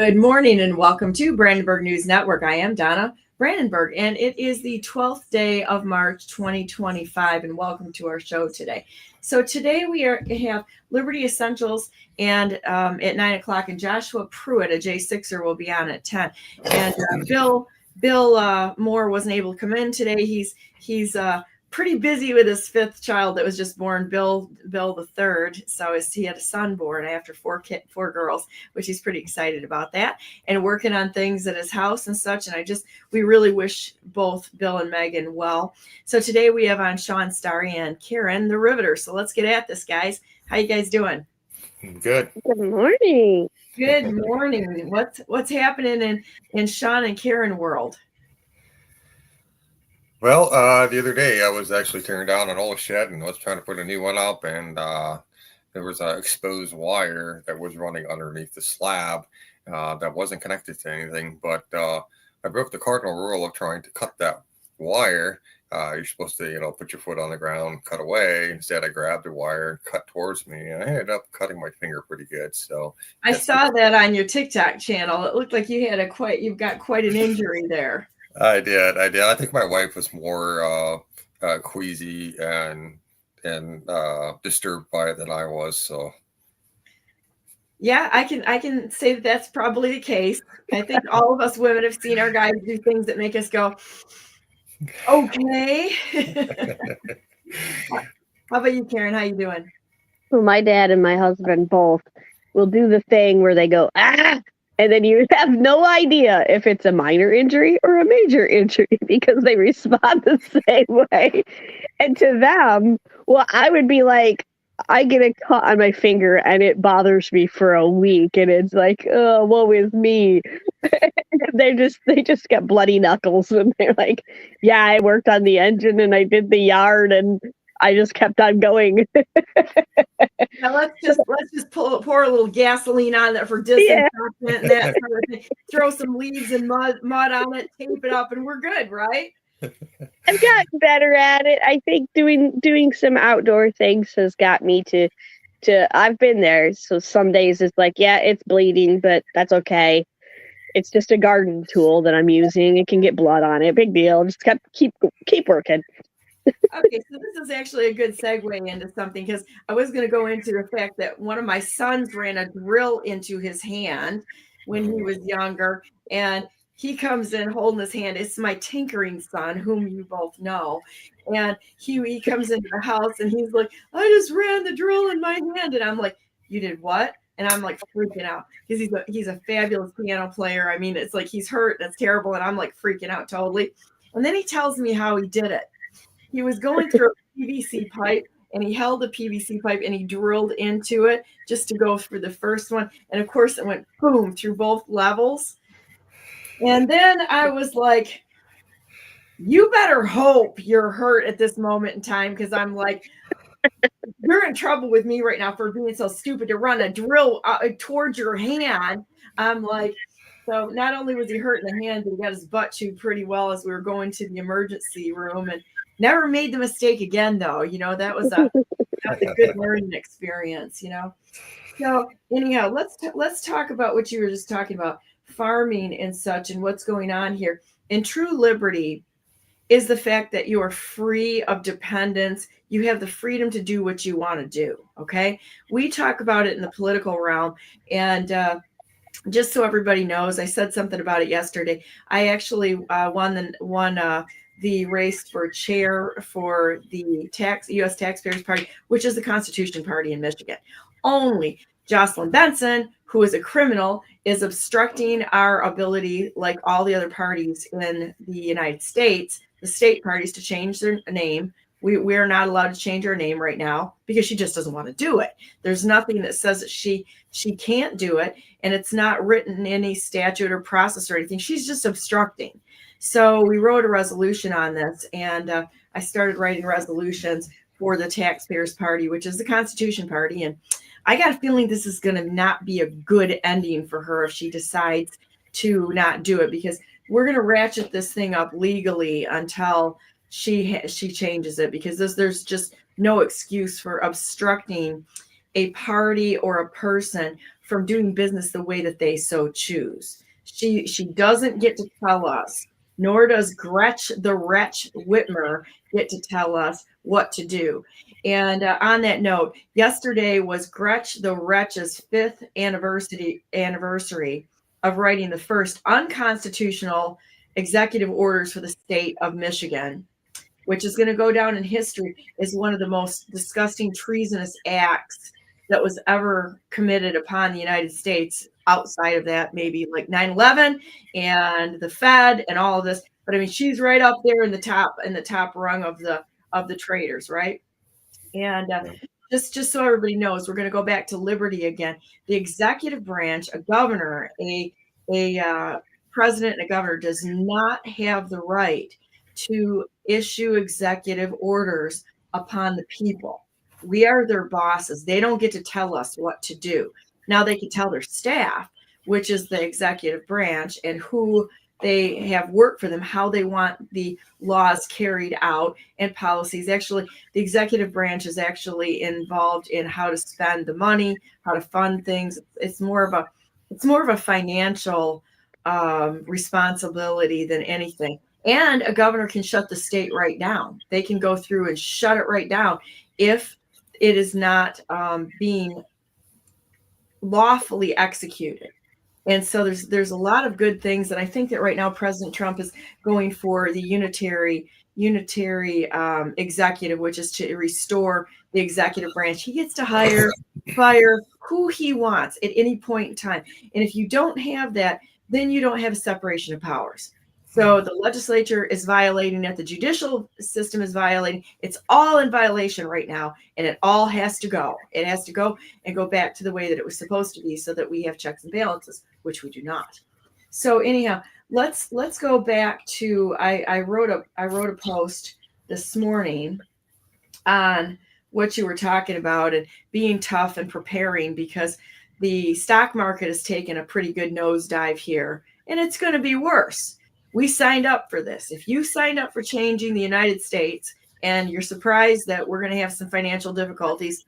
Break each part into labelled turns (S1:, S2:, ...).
S1: Good morning and welcome to Brandenburg News Network. I am Donna Brandenburg, and it is the 12th day of March 2025, and welcome to our show today. So today we have Liberty Essentials and at 9 o'clock, and Joshua Pruitt, a J6er, will be on at 10. And Bill Moore wasn't able to come in today. He's pretty busy with his fifth child that was just born, Bill the third. So he had a son born after four girls, which he's pretty excited about that, and working on things at his house and such. And we really wish both Bill and Megan well. So today we have on Shawn Starry and Karen, the Riveter. So let's get at this, guys. How you guys doing?
S2: Good.
S3: Good morning.
S1: Good morning. What's happening in Shawn and Karen world?
S2: Well, the other day I was actually tearing down an old shed and was trying to put a new one up, and there was an exposed wire that was running underneath the slab that wasn't connected to anything. But I broke the cardinal rule of trying to cut that wire. You're supposed to, put your foot on the ground, cut away. Instead, I grabbed the wire and cut towards me, and I ended up cutting my finger pretty good. So
S1: I saw that on your TikTok channel. It looked like you've got quite an injury there.
S2: I did. I think my wife was more queasy and disturbed by it than I was. So,
S1: yeah, I can say that's probably the case. I think all of us women have seen our guys do things that make us go, okay. How about you, Karen? How you doing?
S3: Well, my dad and my husband both will do the thing where they go, ah! And then you have no idea if it's a minor injury or a major injury because they respond the same way. And to them, well, I would be like, I get a cut on my finger and it bothers me for a week. And it's like, oh, woe is me. they just get bloody knuckles. And they're like, yeah, I worked on the engine and I did the yard and I just kept on going.
S1: Now let's just pour a little gasoline on it for disinfectant and that sort of thing. Throw some leaves and mud on it, tape it up, and we're good, right?
S3: I've gotten better at it. I think doing some outdoor things has got me to I've been there. So some days it's like, yeah, it's bleeding, but that's okay. It's just a garden tool that I'm using. It can get blood on it. Big deal. Just keep working.
S1: Okay, so this is actually a good segue into something, because I was going to go into the fact that one of my sons ran a drill into his hand when he was younger, and he comes in holding his hand. It's my tinkering son, whom you both know, and he comes into the house and he's like, I just ran the drill in my hand, and I'm like, you did what? And I'm like freaking out because he's a fabulous piano player. I mean, it's like he's hurt. That's terrible, and I'm like freaking out totally. And then he tells me how he did it. He was going through a PVC pipe, and he held the PVC pipe and he drilled into it just to go for the first one. And of course it went boom through both levels. And then I was like, you better hope you're hurt at this moment in time, because I'm like, you're in trouble with me right now for being so stupid to run a drill towards your hand. I'm like, so not only was he hurt in the hand, but he got his butt chewed pretty well as we were going to the emergency room, and never made the mistake again, though. That was a good learning experience, So anyhow, let's talk about what you were just talking about, farming and such, and what's going on here. And true liberty is the fact that you are free of dependence. You have the freedom to do what you want to do. Okay. We talk about it in the political realm. And just so everybody knows, I said something about it yesterday. I actually won the race for chair for the U.S. Taxpayers Party, which is the Constitution Party in Michigan. Only Jocelyn Benson, who is a criminal, is obstructing our ability, like all the other parties in the United States, the state parties, to change their name. We are not allowed to change our name right now because she just doesn't want to do it. There's nothing that says that she can't do it, and it's not written in any statute or process or anything. She's just obstructing. So we wrote a resolution on this, and I started writing resolutions for the Taxpayers Party, which is the Constitution Party. And I got a feeling this is going to not be a good ending for her if she decides to not do it, because we're going to ratchet this thing up legally until she changes it, because there's just no excuse for obstructing a party or a person from doing business the way that they so choose. She doesn't get to tell us, nor does Gretch the Wretch Whitmer get to tell us what to do. And on that note, yesterday was Gretch the Wretch's 5th anniversary of writing the first unconstitutional executive orders for the state of Michigan, which is going to go down in history as one of the most disgusting, treasonous acts that was ever committed upon the United States. Outside of that, maybe like 9/11 and the Fed and all of this. But I mean, she's right up there in the top rung of the traitors, right? And just so everybody knows, we're going to go back to liberty again. The executive branch, a governor, a president, and a governor does not have the right to issue executive orders upon the people. We are their bosses. They don't get to tell us what to do. Now they can tell their staff, which is the executive branch, and who they have work for them, how they want the laws carried out and policies. Actually, the executive branch is actually involved in how to spend the money, how to fund things. It's more of a financial responsibility than anything. And a governor can shut the state right down. They can go through and shut it right down if it is not being lawfully executed. And so there's a lot of good things that I think that right now President Trump is going for the unitary executive, which is to restore the executive branch. He gets to hire, fire who he wants at any point in time. And if you don't have that, then you don't have a separation of powers. So the legislature is violating it. The judicial system is violating. It's all in violation right now, and it all has to go. It has to go and go back to the way that it was supposed to be, so that we have checks and balances, which we do not. So anyhow, let's go back to I wrote a post this morning on what you were talking about and being tough and preparing, because the stock market has taken a pretty good nosedive here, and it's going to be worse. We signed up for this. If you signed up for changing the United States and you're surprised that we're going to have some financial difficulties,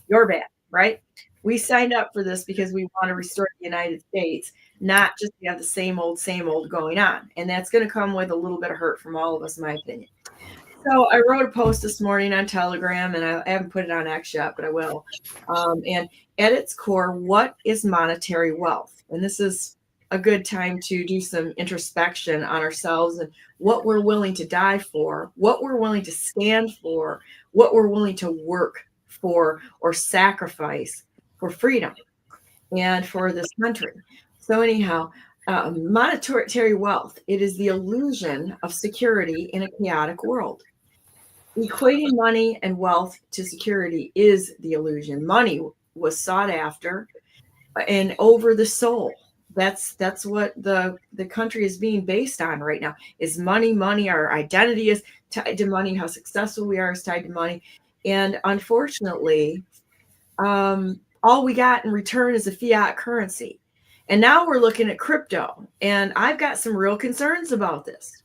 S1: you're bad, right? We signed up for this because we want to restore the United States, not just have the same old going on. And that's going to come with a little bit of hurt from all of us, in my opinion. So I wrote a post this morning on Telegram, and I haven't put it on X yet, but I will. And at its core, what is monetary wealth? And this is a good time to do some introspection on ourselves and what we're willing to die for, what we're willing to stand for, what we're willing to work for or sacrifice for freedom and for this country. So anyhow, monetary wealth, it is the illusion of security in a chaotic world. Equating money and wealth to security is the illusion. Money was sought after and over the soul. That's what the country is being based on right now, is money. Our identity is tied to money. How successful we are is tied to money. And unfortunately, all we got in return is a fiat currency. And now we're looking at crypto. And I've got some real concerns about this,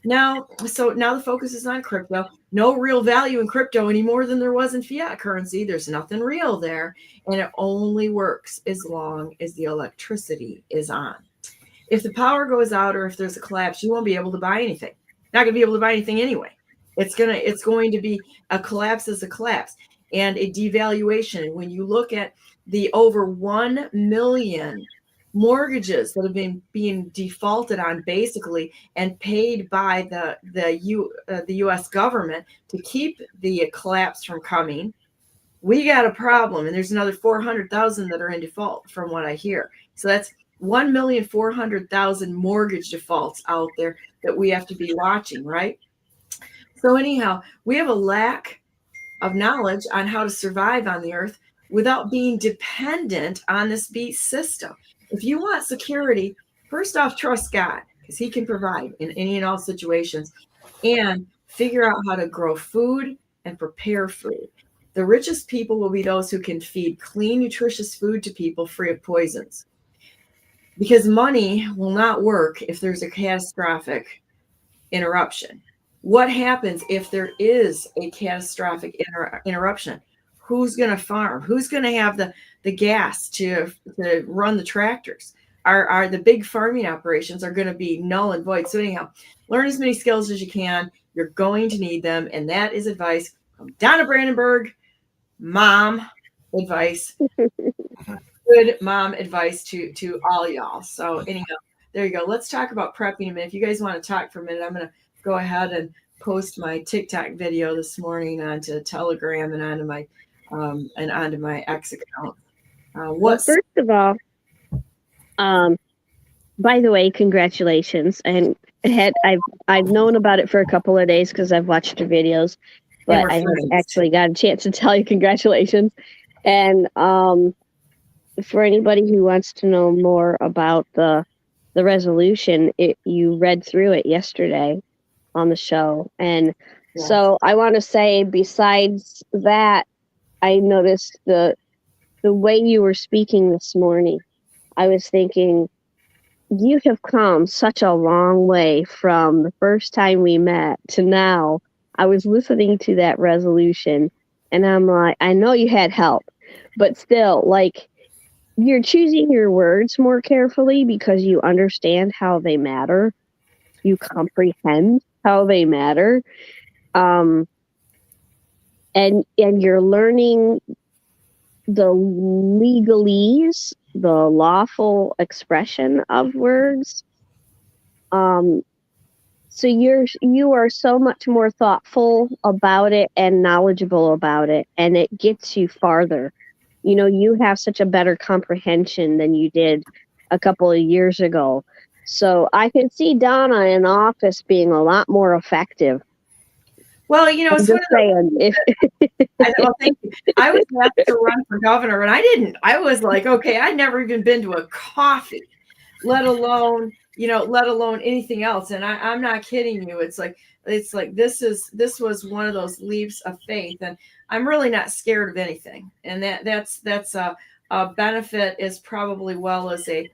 S1: Now the focus is on crypto. No real value in crypto any more than there was in fiat currency. There's nothing real there. And it only works as long as the electricity is on. If the power goes out or if there's a collapse, you won't be able to buy anything. Not going to be able to buy anything anyway. It's going to be a collapse is a collapse and a devaluation. When you look at the over 1 million mortgages that have been being defaulted on basically and paid by the U.S. government to keep the collapse from coming, we got a problem. And there's another 400,000 that are in default from what I hear. So that's 1,400,000 mortgage defaults out there that we have to be watching, right? So anyhow, we have a lack of knowledge on how to survive on the earth without being dependent on this beast system. If you want security, first off, trust God, because he can provide in any and all situations, and figure out how to grow food and prepare food. The richest people will be those who can feed clean, nutritious food to people free of poisons. Because money will not work if there's a catastrophic interruption. What happens if there is a catastrophic interruption? who's going to farm? Who's going to have the gas to run the tractors? Are the big farming operations are going to be null and void. So anyhow, learn as many skills as you can. You're going to need them. And that is advice from Donna Brandenburg, mom advice. Good mom advice to all y'all. So anyhow, there you go. Let's talk about prepping a minute. If you guys want to talk for a minute, I'm going to go ahead and post my TikTok video this morning onto Telegram and onto my X account.
S3: Well, first of all, by the way, congratulations. And I've known about it for a couple of days because I've watched your videos, but I haven't actually got a chance to tell you congratulations. And for anybody who wants to know more about the resolution, you read through it yesterday on the show. And so I want to say, besides that, I noticed the way you were speaking this morning. I was thinking, you have come such a long way from the first time we met to now. I was listening to that resolution and I'm like, I know you had help, but still, like, you're choosing your words more carefully because you understand how they matter. You comprehend how they matter. And you're learning the legalese, the lawful expression of words. So you are so much more thoughtful about it and knowledgeable about it, and it gets you farther. You know, you have such a better comprehension than you did a couple of years ago. So I can see Donna in office being a lot more effective.
S1: Well, you know, it's
S3: just saying.
S1: Well, thank you. I was asked to run for governor, and I didn't. I was like, okay, I'd never even been to a coffee, let alone anything else. And I'm not kidding you. It's like this was one of those leaps of faith, and I'm really not scared of anything. And that's a benefit as probably well as it's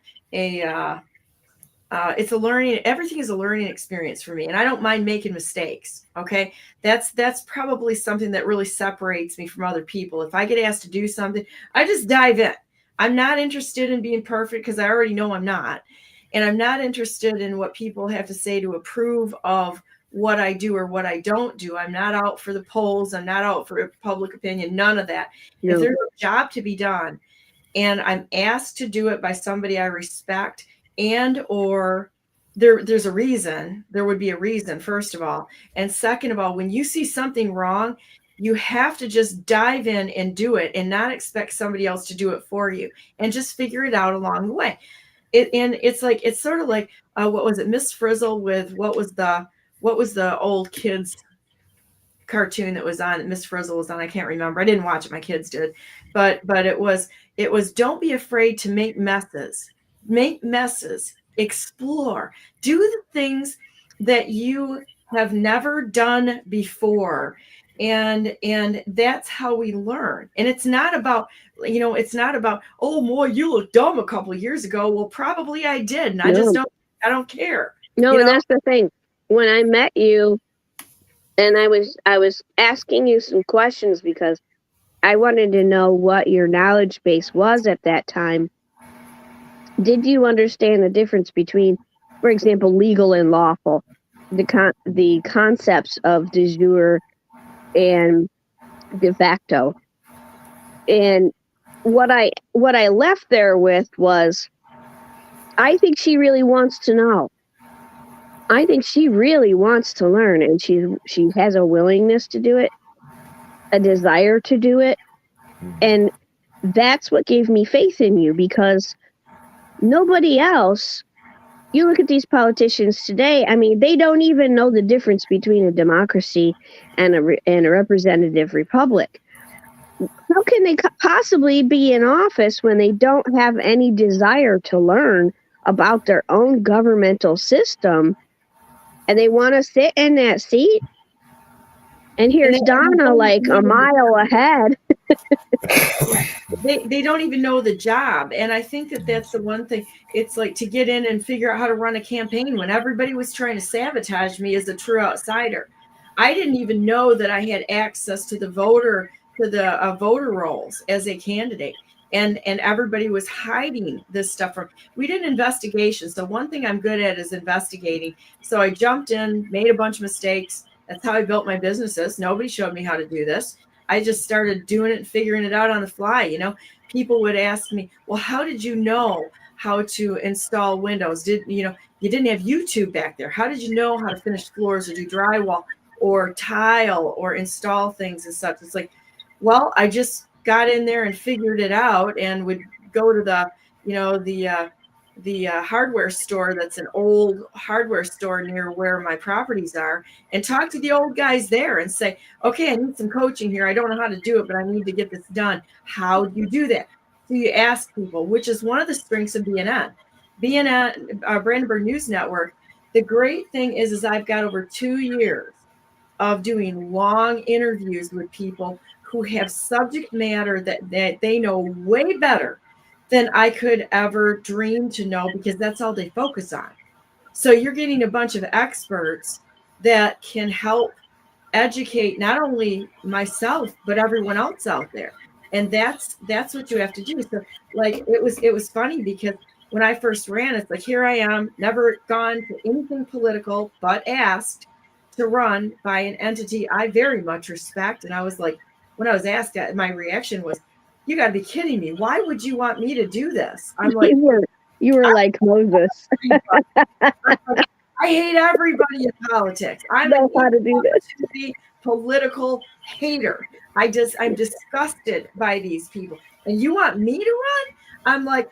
S1: a learning. Everything is a learning experience for me, and I don't mind making mistakes. Okay, that's probably something that really separates me from other people. If I get asked to do something, I just dive in. I'm not interested in being perfect because I already know I'm not, and I'm not interested in what people have to say to approve of what I do or what I don't do. I'm not out for the polls. I'm not out for public opinion. None of that. No. If there's a job to be done, and I'm asked to do it by somebody I respect, and or there's a reason, there would be a reason, first of all. And second of all, when you see something wrong, you have to just dive in and do it and not expect somebody else to do it for you, and just figure it out along the way. It's sort of like what was it, Miss Frizzle with what was the old kids cartoon that was on, Miss Frizzle was on? I can't remember. I didn't watch it. My kids did. But it was don't be afraid to make messes. Make messes, explore, do the things that you have never done before. And that's how we learn. And it's not about, oh, boy, you looked dumb a couple of years ago. Well, probably I did. And I don't care.
S3: No, and that's the thing. When I met you and I was asking you some questions because I wanted to know what your knowledge base was at that time. Did you understand the difference between, for example, legal and lawful, the concepts of de jure and de facto? And what I left there with was, I think she really wants to know. I think she really wants to learn, and she has a willingness to do it, a desire to do it, and that's what gave me faith in you, because nobody else, you look at these politicians today, I mean, they don't even know the difference between a democracy and a representative republic. How can they possibly be in office when they don't have any desire to learn about their own governmental system, and they want to sit in that seat? And here's Donna like a mile ahead.
S1: They don't even know the job. And I think that's the one thing. It's like to get in and figure out how to run a campaign when everybody was trying to sabotage me as a true outsider. I didn't even know that I had access to the voter to the voter rolls as a candidate. And everybody was hiding this stuff from. We did an investigation. So one thing I'm good at is investigating. So I jumped in, made a bunch of mistakes. That's how I built my businesses. Nobody showed me how to do this. I just started doing it and figuring it out on the fly. You know, people would ask me, well, how did you know how to install windows? You didn't have YouTube back there. How did you know how to finish floors or do drywall or tile or install things and such? It's like, well, I just got in there and figured it out, and would go to the hardware store that's an old hardware store near where my properties are, and talk to the old guys there and say, okay, I need some coaching here. I don't know how to do it, but I need to get this done. How do you do that? So you ask people, which is one of the strengths of BNN. BNN, Brandenburg News Network. The great thing is I've got over 2 years of doing long interviews with people who have subject matter that they know way better than I could ever dream to know, because that's all they focus on. So you're getting a bunch of experts that can help educate not only myself, but everyone else out there. And that's what you have to do. So like, it was funny because when I first ran, it's like, here I am, never gone to anything political, but asked to run by an entity I very much respect. And I was like, when I was asked that, my reaction was, you got to be kidding me. Why would you want me to do this? I'm like,
S3: you were like Moses.
S1: I hate everybody in politics. I
S3: know how to do this.
S1: Political hater. I'm disgusted by these people. And you want me to run? I'm like,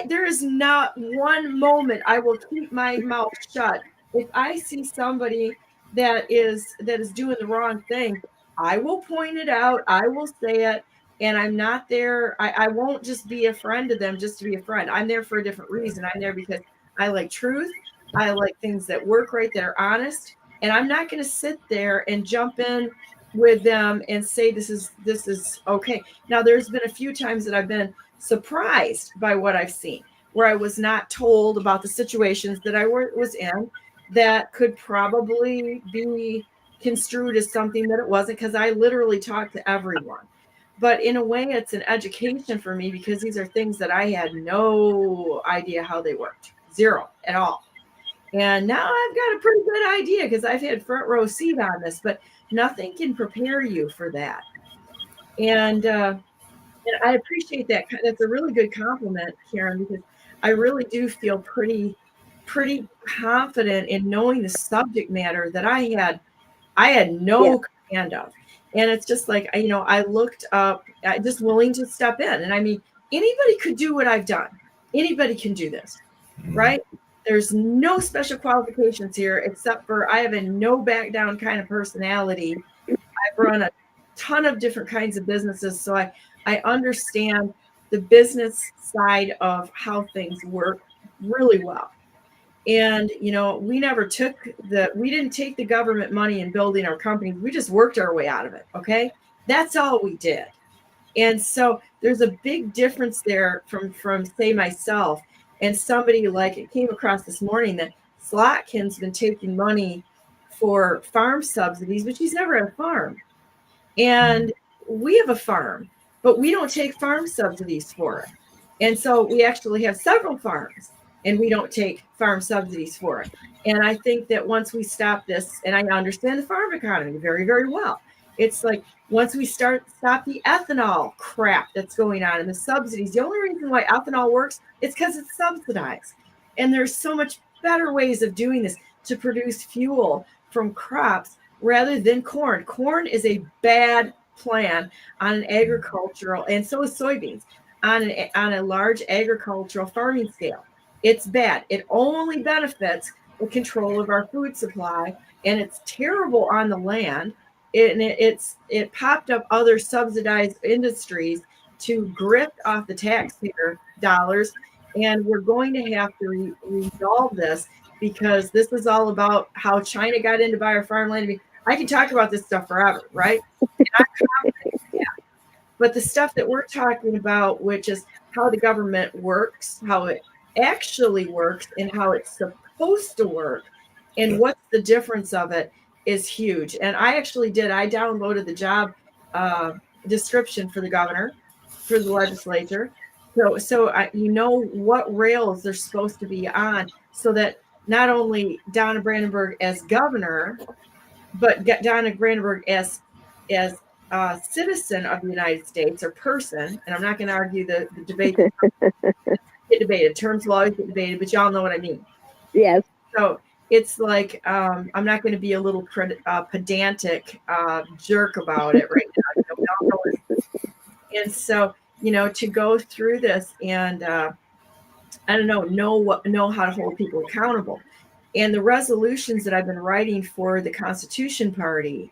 S1: there is not one moment I will keep my mouth shut. If I see somebody that is doing the wrong thing, I will point it out. I will say it. And I'm not there. I won't just be a friend to them just to be a friend. I'm there for a different reason. I'm there because I like truth. I like things that work right, that are honest. And I'm not going to sit there and jump in with them and say this is okay. Now, there's been a few times that I've been surprised by what I've seen, where I was not told about the situations that I was in that could probably be construed as something that it wasn't, because I literally talked to everyone. But in a way, it's an education for me, because these are things that I had no idea how they worked. Zero at all. And now I've got a pretty good idea, because I've had front row seat on this, but nothing can prepare you for that. And I appreciate that. That's a really good compliment, Karen, because I really do feel pretty confident in knowing the subject matter that I had no command of. And it's just like, I looked up, just willing to step in. And I mean, anybody could do what I've done. Anybody can do this, right? There's no special qualifications here, except for I have a no back down kind of personality. I've run a ton of different kinds of businesses. So I understand the business side of how things work really well. And, we didn't take the government money in building our companies. We just worked our way out of it. Okay. That's all we did. And so there's a big difference there from say myself and somebody like it came across this morning that Slotkin's been taking money for farm subsidies, but she's never had a farm. And we have a farm, but we don't take farm subsidies for it. And so we actually have several farms, and we don't take farm subsidies for it. And I think that once we stop this, and I understand the farm economy very, very well, it's like once we stop the ethanol crap that's going on and the subsidies, the only reason why ethanol works is because it's subsidized. And there's so much better ways of doing this to produce fuel from crops rather than corn. Corn is a bad plan on an agricultural, and so is soybeans, on a large agricultural farming scale. It's bad. It only benefits the control of our food supply, and it's terrible on the land. It popped up other subsidized industries to grift off the taxpayer dollars, and we're going to have to resolve this, because this is all about how China got in to buy our farmland. I mean, I can talk about this stuff forever, right? And I'm confident in that. But the stuff that we're talking about, which is how the government works, how it actually works, and how it's supposed to work, and what's the difference of it, is huge. And I actually I downloaded the job description for the governor, for the legislature. So you know what rails they're supposed to be on, so that not only Donna Brandenburg as governor, but Donna Brandenburg as a citizen of the United States or person. And I'm not going to argue the debate. Get debated. Terms will always get debated, but y'all know what I mean.
S3: Yes.
S1: So it's like I'm not going to be a little pedantic jerk about it right now. We all know it. And so, to go through this and I don't know how to hold people accountable. And the resolutions that I've been writing for the Constitution Party,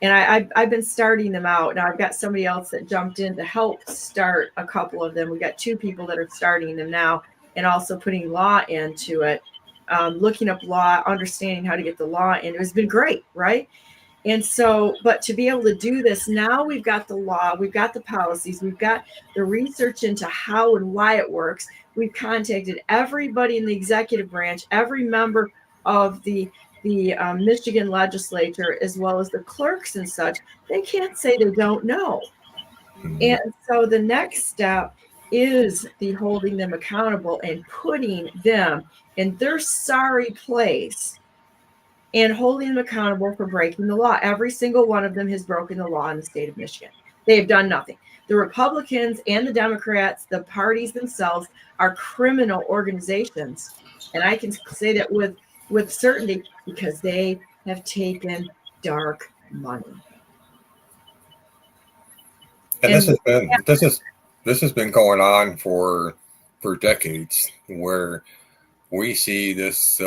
S1: and I've been starting them out. Now I've got somebody else that jumped in to help start a couple of them. We got 2 people that are starting them now, and also putting law into it, looking up law, understanding how to get the law in. It has been great, right? And so, but to be able to do this, now we've got the law, we've got the policies, we've got the research into how and why it works. We've contacted everybody in the executive branch, every member of the Michigan legislature, as well as the clerks and such. They can't say they don't know. And so the next step is the holding them accountable and putting them in their sorry place and holding them accountable for breaking the law. Every single one of them has broken the law in the state of Michigan. They have done nothing. The Republicans and the Democrats, the parties themselves, are criminal organizations. And I can say that with certainty because they have taken dark money.
S2: And this has been going on for decades, where we see this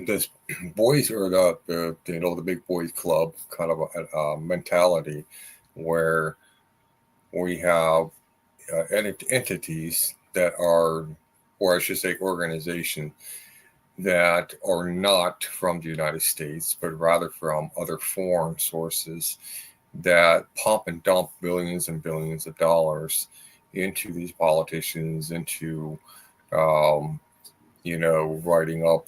S2: this boys, or the big boys club kind of a mentality, where we have entities that are, or I should say organizations, that are not from the United States, but rather from other foreign sources, that pump and dump billions and billions of dollars into these politicians, into writing up.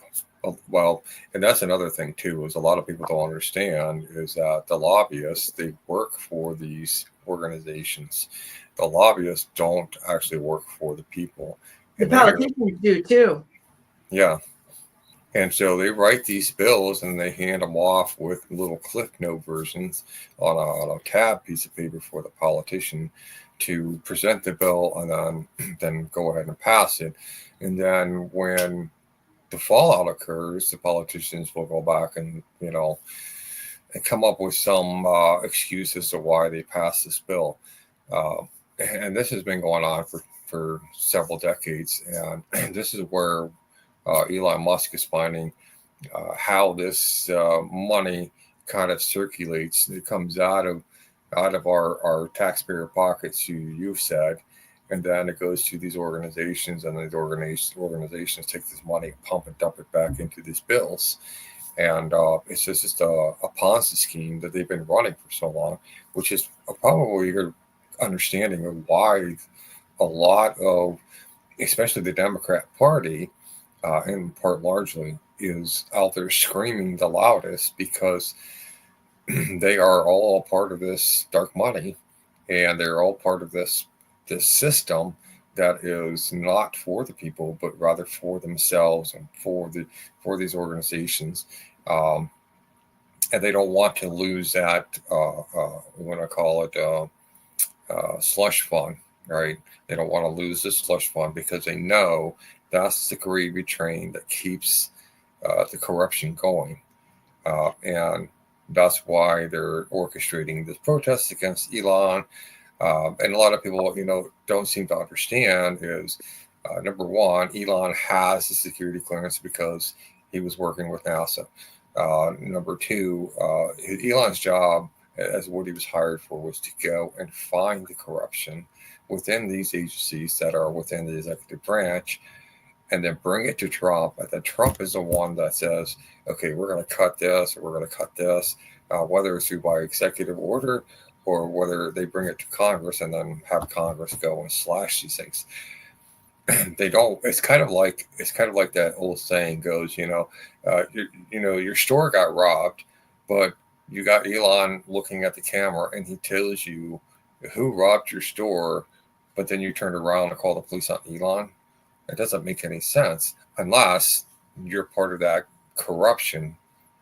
S2: Well, and that's another thing too, is a lot of people don't understand is that the lobbyists, they work for these organizations. The lobbyists don't actually work for the people.
S1: The politicians do too.
S2: Yeah. And so they write these bills and they hand them off with little cliff note versions on a tab piece of paper for the politician to present the bill, and then go ahead and pass it. And then when the fallout occurs, the politicians will go back and come up with some excuse as to why they passed this bill. And this has been going on for several decades. And this is where Elon Musk is finding how this money kind of circulates. It comes out of our taxpayer pockets, you've said, and then it goes to these organizations, and these organizations take this money, pump and dump it back into these bills. And it's just a Ponzi scheme that they've been running for so long, which is probably your understanding of why a lot of, especially the Democrat Party, in part largely, is out there screaming the loudest, because they are all part of this dark money, and they're all part of this system that is not for the people, but rather for themselves and for these organizations. And they don't want to lose that, what I call it, slush fund, right? They don't want to lose this slush fund, because they know that's the gravy train that keeps the corruption going. And that's why they're orchestrating this protest against Elon. And a lot of people, don't seem to understand is, number one, Elon has a security clearance because he was working with NASA. Number two, Elon's job, as what he was hired for, was to go and find the corruption within these agencies that are within the executive branch, and then bring it to Trump. And then Trump is the one that says, okay, we're going to cut this, or we're going to cut this, whether it's through by executive order, or whether they bring it to Congress and then have Congress go and slash these things. They don't. It's kind of like that old saying goes, your store got robbed, but you got Elon looking at the camera and he tells you who robbed your store, but then you turn around and call the police on Elon. It doesn't make any sense unless you're part of that corruption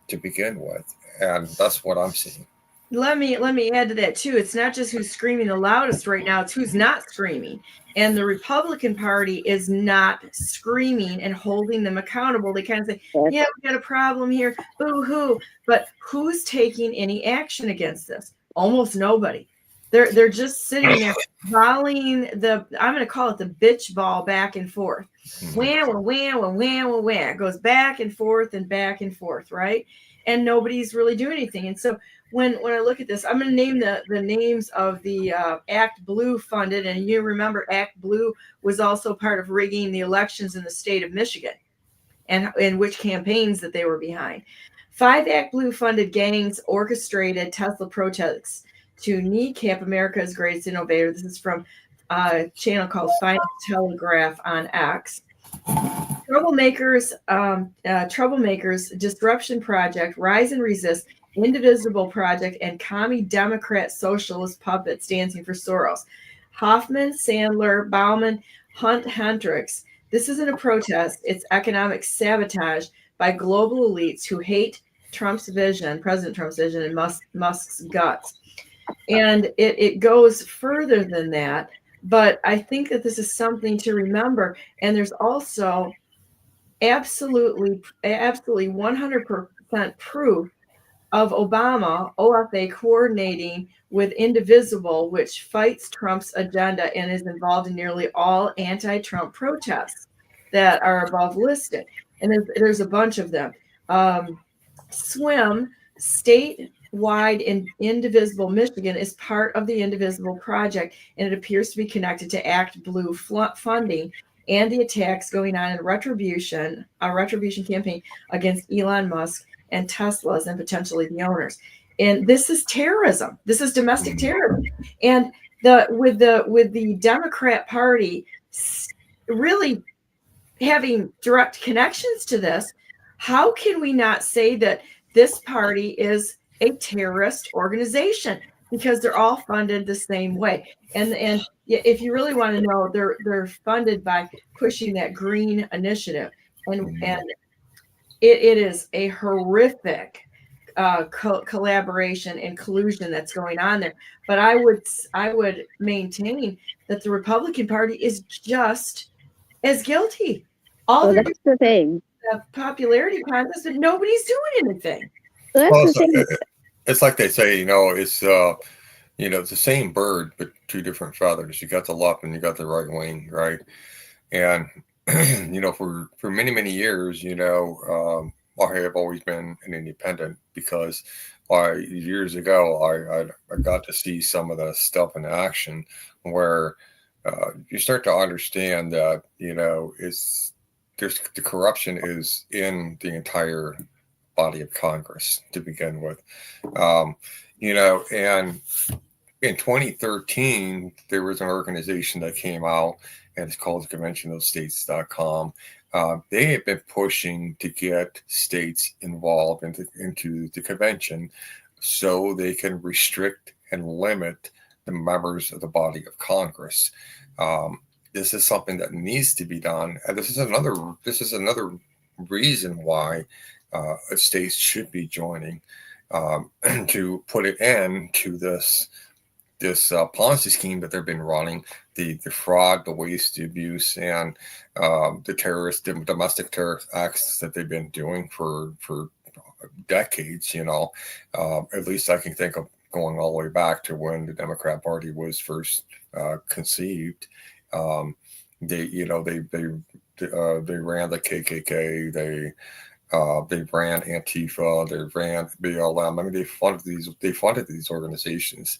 S2: to begin with. And that's what I'm seeing.
S1: Let me add to that too. It's not just who's screaming the loudest right now, it's who's not screaming. And the Republican Party is not screaming and holding them accountable. They kind of say, yeah, we got a problem here, boo-hoo. But who's taking any action against this? Almost nobody. They're just sitting there volleying the, I'm going to call it the bitch ball back and forth. Wham, wham, wham, wham, wham. It goes back and forth, right? And nobody's really doing anything. And so when I look at this, I'm going to name the names of the Act Blue funded. And you remember Act Blue was also part of rigging the elections in the state of Michigan and in which campaigns that they were behind. 5 Act Blue funded gangs orchestrated Tesla protests to kneecap America's greatest innovator. This is from a channel called Final Telegraph on X. Troublemakers, Disruption Project, Rise and Resist, Indivisible Project, and Commie Democrat Socialist Puppets Dancing for Soros. Hoffman, Sandler, Bauman, Hunt, Hendricks. This isn't a protest. It's economic sabotage by global elites who hate Trump's vision, President Trump's vision, and Musk's guts. And it goes further than that. But I think that this is something to remember. And there's also absolutely 100% proof of Obama, OFA, coordinating with Indivisible, which fights Trump's agenda and is involved in nearly all anti-Trump protests that are above listed. And there's a bunch of them. SWIM, statewide in Indivisible Michigan, is part of the Indivisible Project, and it appears to be connected to Act Blue funding and the attacks going on in a retribution campaign against Elon Musk and Tesla's and potentially the owners. And this is terrorism. This is domestic terrorism. And with the Democrat Party really having direct connections to this, how can we not say that this party is a terrorist organization? Because they're all funded the same way. And if you really want to know, they're funded by pushing that green initiative. And it is a horrific collaboration and collusion that's going on there. But I would maintain that the Republican Party is just as guilty.
S3: That's the thing.
S1: A popularity contest, but nobody's doing anything.
S2: It's like they say, it's it's the same bird but two different feathers. You got the left and you got the right wing, right? And for many years, I have always been an independent because years ago I got to see some of the stuff in action where you start to understand that the corruption is in the entire body of Congress to begin with. And in 2013, there was an organization that came out, and it's called conventionofstates.com. They have been pushing to get states involved into the convention so they can restrict and limit the members of the body of Congress. This is something that needs to be done, and this is another reason why states should be joining to put an end to this Ponzi scheme that they've been running, the fraud, the waste, the abuse, and the domestic terrorist acts that they've been doing for decades. At least I can think of going all the way back to when the Democrat Party was first conceived. They ran the KKK. They ran Antifa. They ran BLM. I mean, they funded these organizations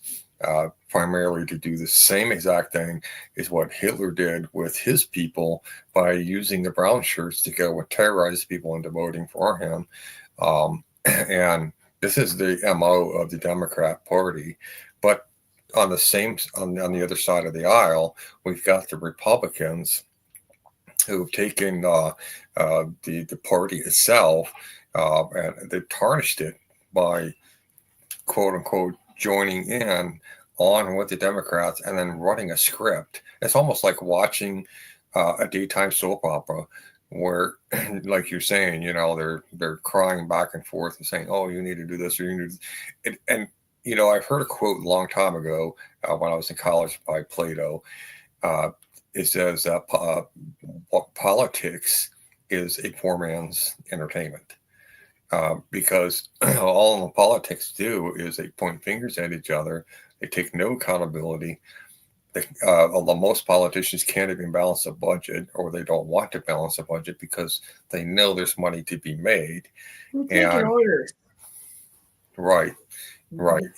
S2: primarily to do the same exact thing as what Hitler did with his people by using the brown shirts to go and terrorize people into voting for him. And this is the MO of the Democrat Party. But on the other side of the aisle, we've got the Republicans who've taken the party itself and they tarnished it by quote unquote joining in on with the Democrats and then running a script. It's almost like watching a daytime soap opera where, like you're saying, you know, they're crying back and forth and saying, "Oh, you need to do this," or "You need to," and you know, I've heard a quote a long time ago when I was in college by Plato. It says that politics is a poor man's entertainment. Because all the politics do is they point fingers at each other. They take no accountability. Most politicians can't even balance a budget, or they don't want to balance a budget because they know there's money to be made.
S1: Who's taking orders?
S2: Right.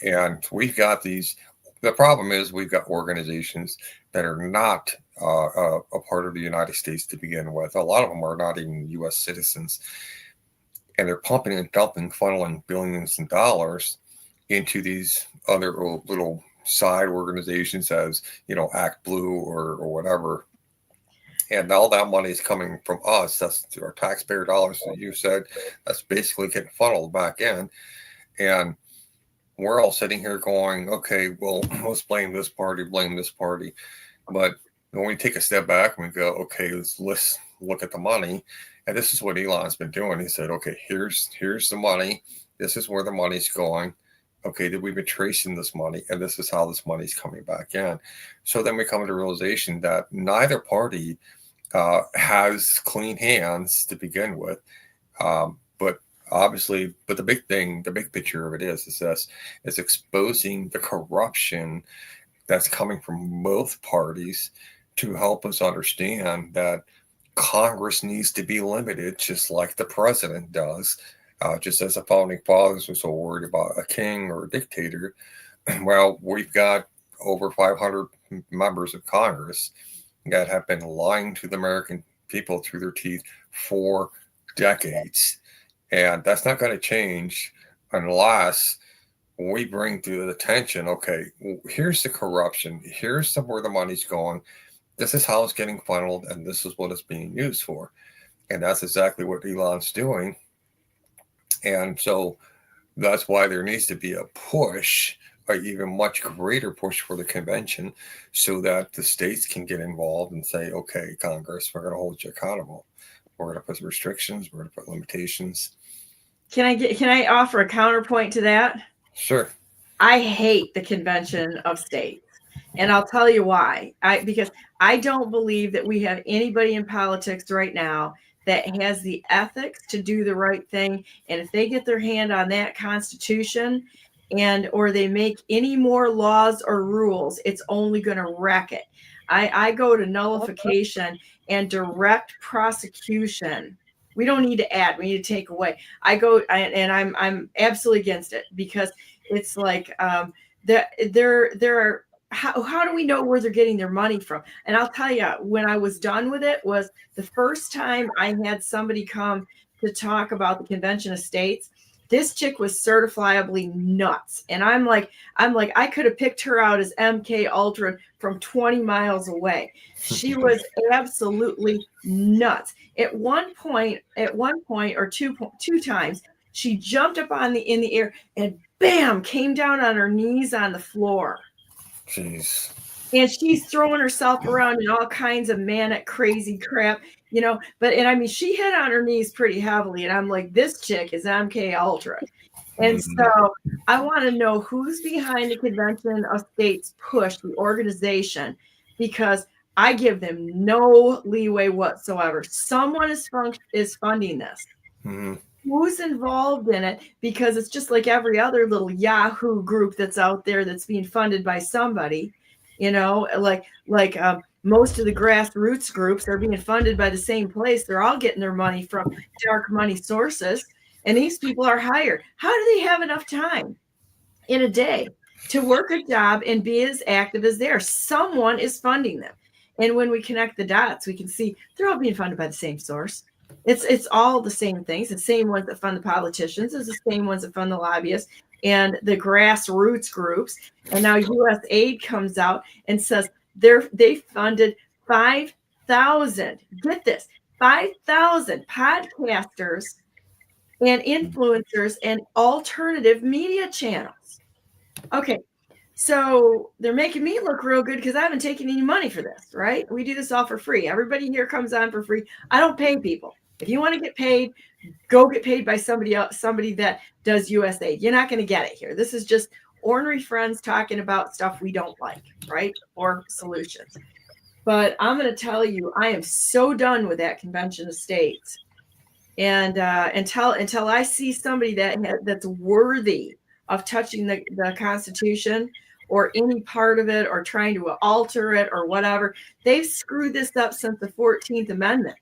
S2: And we've got these. The problem is we've got organizations that are not a part of the United States to begin with. A lot of them are not even U.S. citizens. And they're pumping and dumping, funneling billions of dollars into these other little side organizations as, you know, Act Blue or whatever. And all that money is coming from us. That's our taxpayer dollars, as you said. That's basically getting funneled back in. And we're all sitting here going, okay, well, let's blame this party. But when we take a step back and we go, okay, let's look at the money. And this is what Elon's been doing. He said, okay, here's the money. This is where the money's going. Okay, we've been tracing this money, and this is how this money's coming back in. So then we come to the realization that neither party has clean hands to begin with. But obviously, the big picture of it is this: is exposing the corruption that's coming from both parties to help us understand that Congress needs to be limited, just like the president does. Just as the founding fathers were so worried about a king or a dictator, well, we've got over 500 members of Congress that have been lying to the American people through their teeth for decades. And that's not going to change unless we bring to the attention, okay, here's the corruption, here's where the money's going. This is how it's getting funneled, and this is what it's being used for. And that's exactly what Elon's doing. And so that's why there needs to be a push, an even much greater push for the convention, so that the states can get involved and say, okay, Congress, we're going to hold you accountable. We're going to put restrictions. We're going to put limitations.
S1: Can I offer a counterpoint to that?
S2: Sure.
S1: I hate the convention of states. And I'll tell you why. Because I don't believe that we have anybody in politics right now that has the ethics to do the right thing. And if they get their hand on that Constitution or they make any more laws or rules, it's only going to wreck it. I go to nullification and direct prosecution. We don't need to add, we need to take away. I'm absolutely against it, because it's like there are, how do we know where they're getting their money from? And I'll tell you, when I was done with it was the first time I had somebody come to talk about the Convention of States. This chick was certifiably nuts. And I'm like, I could have picked her out as MK Ultra from 20 miles away. She was absolutely nuts. At one point or two times, she jumped up in the air and bam, came down on her knees on the floor.
S2: Jeez.
S1: And she's throwing herself around in all kinds of manic, crazy crap, you know. And I mean, she hit on her knees pretty heavily. And I'm like, this chick is MK Ultra. And so I want to know who's behind the Convention of States push, the organization, because I give them no leeway whatsoever. Someone is funding this. Mm-hmm. Who's involved in it? Because it's just like every other little Yahoo group that's out there that's being funded by somebody, you know, like most of the grassroots groups are being funded by the same place. They're all getting their money from dark money sources, and these people are hired. How do they have enough time in a day to work a job and be as active as they are? Someone is funding them. And when we connect the dots, we can see they're all being funded by the same source. It's all the same things. The same ones that fund the politicians is the same ones that fund the lobbyists and the grassroots groups. And now U.S. Aid comes out and says they funded 5,000. Get this, 5,000 podcasters and influencers and alternative media channels. Okay. So they're making me look real good because I haven't taken any money for this, right? We do this all for free. Everybody here comes on for free. I don't pay people. If you want to get paid, go get paid by somebody else, somebody that does USAID. You're not going to get it here. This is just ornery friends talking about stuff we don't like, right? Or solutions. But I'm going to tell you, I am so done with that convention of states. And until I see somebody that's worthy of touching the Constitution or any part of it or trying to alter it or whatever, they've screwed this up since the 14th Amendment.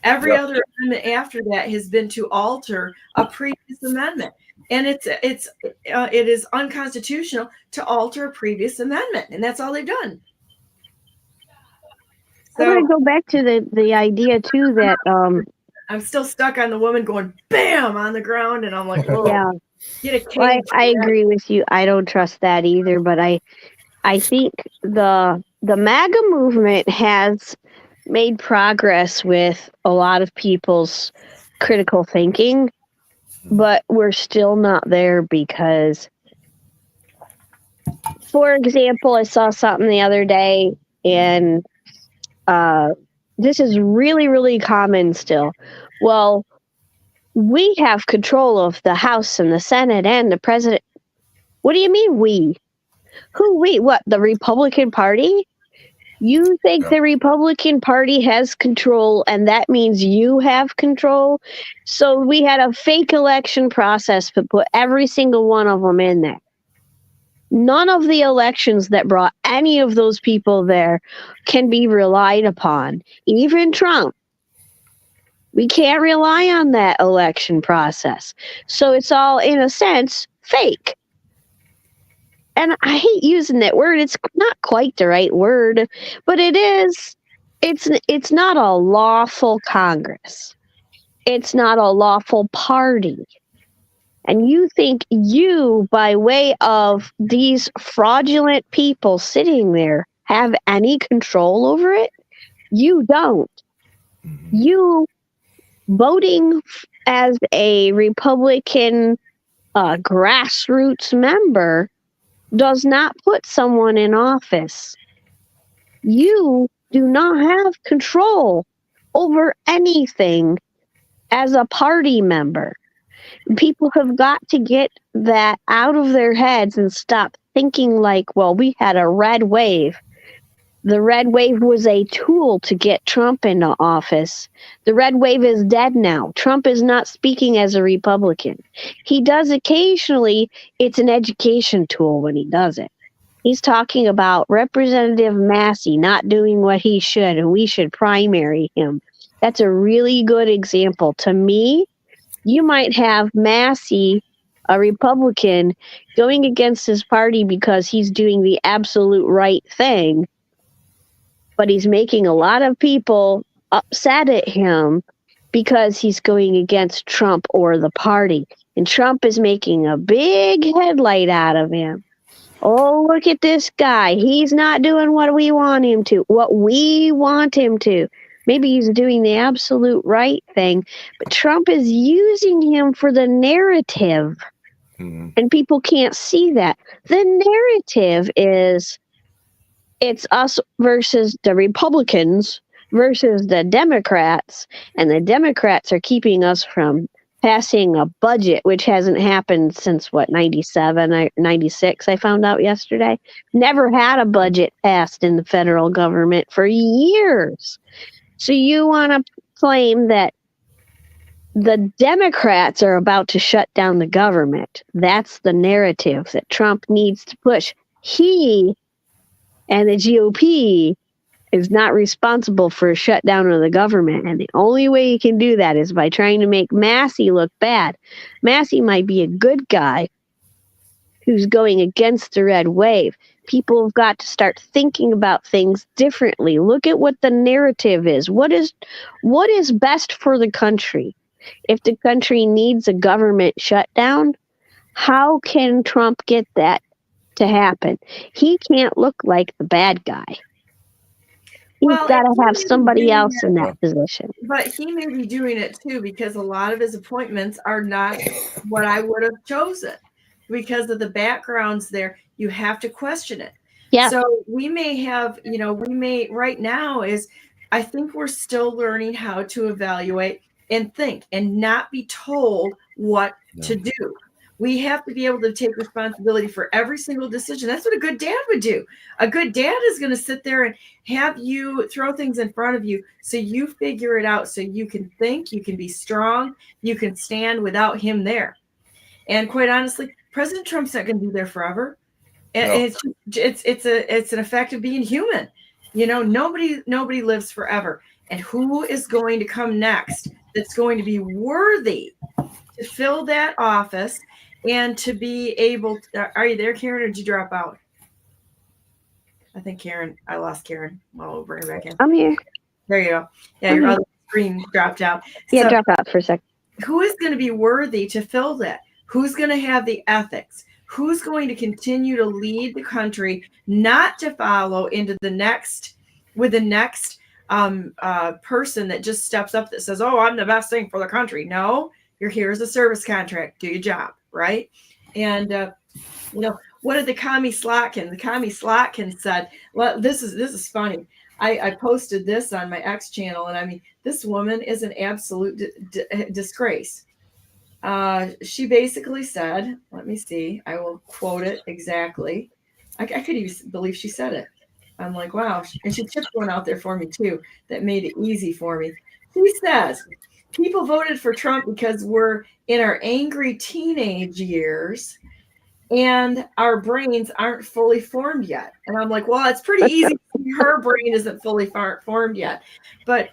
S1: Every other amendment after that has been to alter a previous amendment. And it is unconstitutional to alter a previous amendment. And that's all they've done.
S3: So, I'm going to go back to the idea, too, that...
S1: I'm still stuck on the woman going bam on the ground. And I'm like, oh, yeah. Get a cage.
S3: Well, I agree with you. I don't trust that either. But I think the MAGA movement has made progress with a lot of people's critical thinking, but we're still not there because, for example, I saw something the other day, and this is really, really common still. Well, we have control of the House and the Senate and the president. What do you mean we? Who we? What, the Republican Party? You think the Republican Party has control, and that means you have control? So we had a fake election process to put every single one of them in there. None of the elections that brought any of those people there can be relied upon. Even Trump. We can't rely on that election process. So it's all, in a sense, fake. And I hate using that word. It's not quite the right word, but it is. It's not a lawful Congress. It's not a lawful party. And you think you, by way of these fraudulent people sitting there, have any control over it? You don't. You voting as a Republican grassroots member does not put someone in office. You do not have control over anything as a party member. People have got to get that out of their heads and stop thinking like, well, we had a red wave. The red wave was a tool to get Trump into office. The red wave is dead now. Trump is not speaking as a Republican. He does occasionally. It's an education tool when he does it. He's talking about Representative Massey not doing what he should, and we should primary him. That's a really good example. To me, you might have Massey, a Republican, going against his party because he's doing the absolute right thing, but he's making a lot of people upset at him because he's going against Trump or the party. And Trump is making a big headlight out of him. Oh, look at this guy. He's not doing what we want him to, what we want him to. Maybe he's doing the absolute right thing, but Trump is using him for the narrative. And people can't see that. The narrative is it's us versus the Republicans versus the Democrats, and the Democrats are keeping us from passing a budget, which hasn't happened since, 97 or 96, I found out yesterday. Never had a budget passed in the federal government for years. So you want to claim that the Democrats are about to shut down the government. That's the narrative that Trump needs to push. He and the GOP is not responsible for a shutdown of the government. And the only way you can do that is by trying to make Massey look bad. Massey might be a good guy who's going against the red wave. People have got to start thinking about things differently. Look at what the narrative is. What is best for the country? If the country needs a government shutdown, how can Trump get that to happen? He can't look like the bad guy. He's got to have somebody else in that position.
S1: But he may be doing it too because a lot of his appointments are not what I would have chosen. because of the backgrounds there, you have to question it.
S3: Yeah.
S1: So we may have, right now I think we're still learning how to evaluate and think and not be told what to do. We have to be able to take responsibility for every single decision. That's what a good dad would do. A good dad is going to sit there and have you throw things in front of you so you figure it out, so you can think, you can be strong, you can stand without him there. And quite honestly, President Trump's not going to be there forever. And it's an effect of being human. Nobody lives forever. And who is going to come next that's going to be worthy to fill that office and to be able to, are you there, Karen, or did you drop out? I think I lost Karen. Well, we'll bring her back in.
S3: I'm here.
S1: There you go. Yeah, your other screen dropped out.
S3: Yeah, drop out for a second.
S1: Who is going to be worthy to fill that? Who's going to have the ethics? Who's going to continue to lead the country, not to follow into the next person that just steps up that says, "Oh, I'm the best thing for the country." No, you're here as a service contract. Do your job, right? And what did the commie Slotkin? The commie Slotkin said, "Well, this is funny. I posted this on my X channel, and I mean, this woman is an absolute disgrace." She basically said, let me see, I will quote it exactly. I couldn't even believe she said it. I'm like, wow. And she tipped one out there for me too that made it easy for me. She says, people voted for Trump because we're in our angry teenage years and our brains aren't fully formed yet. And I'm like, well, it's pretty easy. Her brain isn't fully formed yet. But,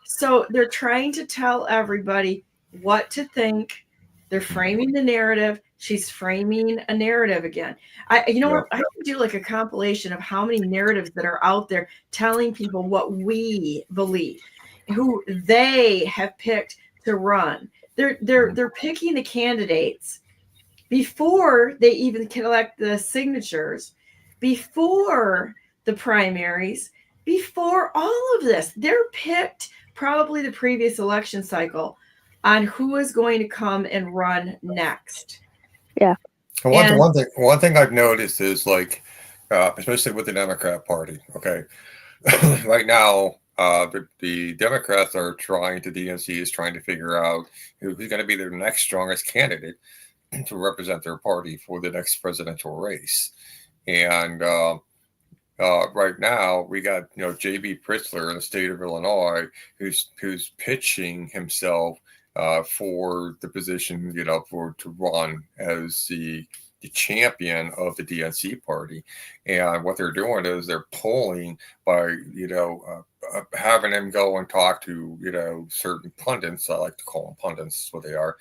S1: so they're trying to tell everybody what to think. They're framing the narrative. She's framing a narrative again. What? I could do like a compilation of how many narratives that are out there telling people what we believe, who they have picked to run. They're picking the candidates before they even collect the signatures, before the primaries, before all of this. They're picked probably the previous election cycle on who is going to come and run next.
S3: Yeah.
S2: One thing I've noticed is especially with the Democrat Party, okay, right now, the Democrats are the DNC is trying to figure out who's going to be their next strongest candidate to represent their party for the next presidential race. And right now we got J.B. Pritzker in the state of Illinois who's pitching himself for the position to run as the champion of the DNC party. And what they're doing is they're polling by having him go and talk to certain pundits. I like to call them pundits, that's what they are.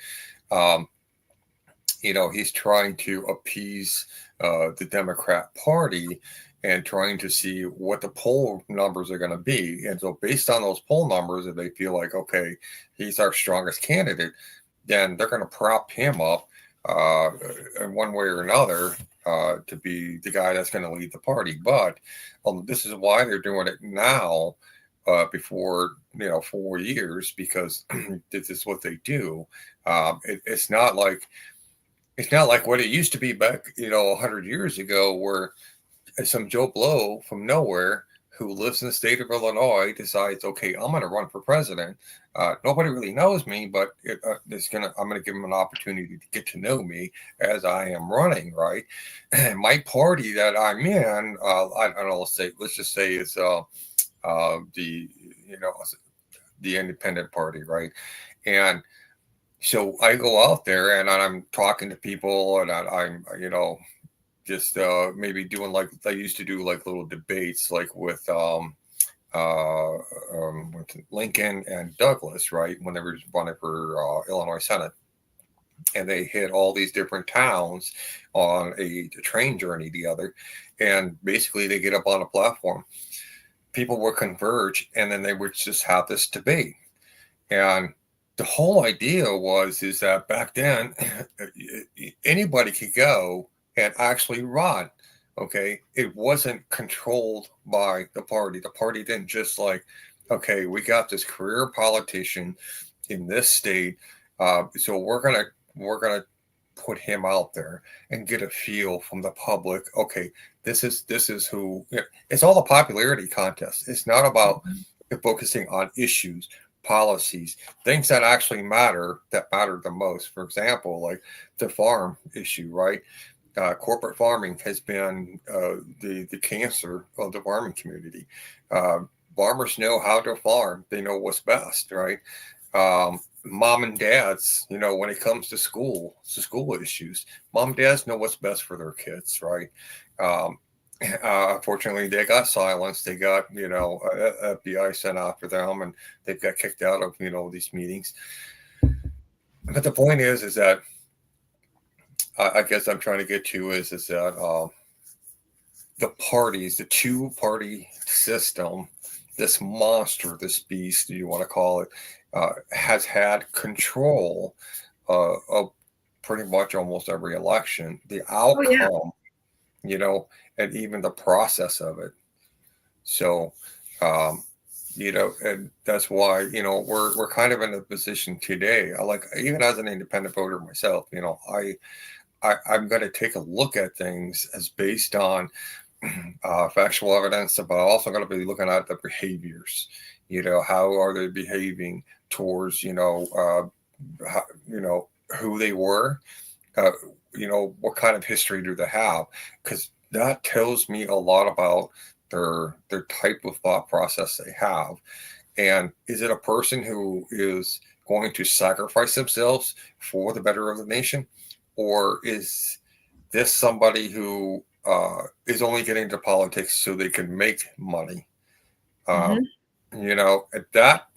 S2: He's trying to appease the Democrat Party and trying to see what the poll numbers are going to be. And so based on those poll numbers, if they feel like, okay, he's our strongest candidate, then they're going to prop him up in one way or another to be the guy that's going to lead the party. But this is why they're doing it now before 4 years, because this is what they do. It's not like what it used to be back 100 years ago, where some Joe Blow from nowhere who lives in the state of Illinois decides, okay, I'm going to run for president. Nobody really knows me, but I'm going to give them an opportunity to get to know me as I am running, right? And my party that I'm in, I don't know, let's just say it's the Independent Party, right? And so I go out there and I'm talking to people, and I'm just maybe doing like I used to do, like little debates, like with Lincoln and Douglas, right, when they were running for Illinois Senate. And they hit all these different towns on a train journey together. And basically they get up on a platform. People would converge, and then they would just have this debate. And the whole idea is that back then, anybody could go and actually run. Okay. It wasn't controlled by the party. The party didn't just okay, we got this career politician in this state. So we're going to put him out there and get a feel from the public. Okay, this is who. It's all a popularity contest. It's not about focusing on issues, policies, things that actually matter, that matter the most. For example, like the farm issue, right? Corporate farming has been the cancer of the farming community. Farmers know how to farm. They know what's best, right? Mom and dads, when it comes to school issues, mom and dads know what's best for their kids, right? Unfortunately, they got silenced. They got, FBI sent after them, and they've got kicked out of, these meetings. But the point is that I guess I'm trying to get to is that the parties, the two-party system, this monster, this beast, you want to call it, has had control of pretty much almost every election. The outcome, and even the process of it. So, and that's why, we're kind of in a position today. Even as an independent voter myself, I'm going to take a look at things as based on factual evidence, but I'm also going to be looking at the behaviors. How are they behaving towards, who they were, what kind of history do they have? Because that tells me a lot about their type of thought process they have. And is it a person who is going to sacrifice themselves for the better of the nation? Or is this somebody who is only getting into politics so they can make money? That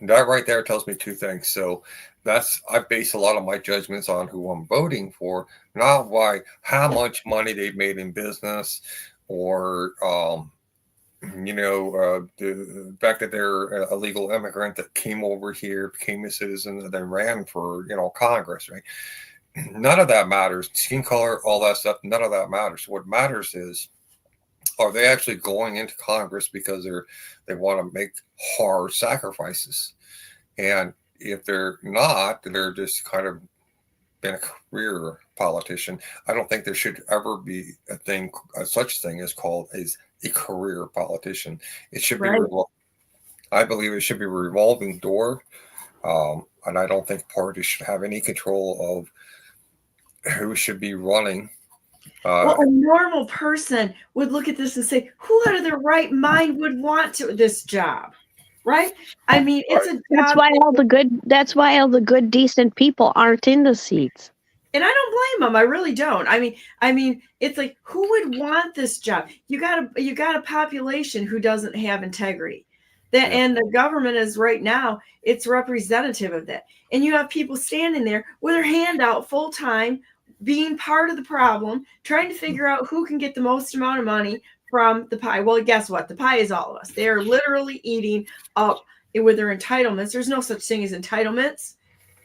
S2: right there tells me two things. So I base a lot of my judgments on who I'm voting for, not by how much money they've made in business, or the fact that they're a legal immigrant that came over here, became a citizen, and then ran for Congress, right? None of that matters. Skin color, all that stuff, none of that matters. What matters is, are they actually going into Congress because they want to make hard sacrifices? And if they're not, they're just kind of been a career politician. I don't think there should ever be such thing as called as a career politician. It should be, I believe it should be a revolving door. And I don't think parties should have any control of who should be running.
S1: Well, a normal person would look at this and say, who out of their right mind would want this job? Right? I mean, it's a job.
S3: That's why all the good, decent people aren't in the seats.
S1: And I don't blame them. I really don't. I mean, it's like, who would want this job? You got a population who doesn't have integrity. And the government is right now, it's representative of that. And you have people standing there with their hand out full time, being part of the problem, trying to figure out who can get the most amount of money from the pie. Well, guess what? The pie is all of us. They are literally eating up with their entitlements. There's no such thing as entitlements.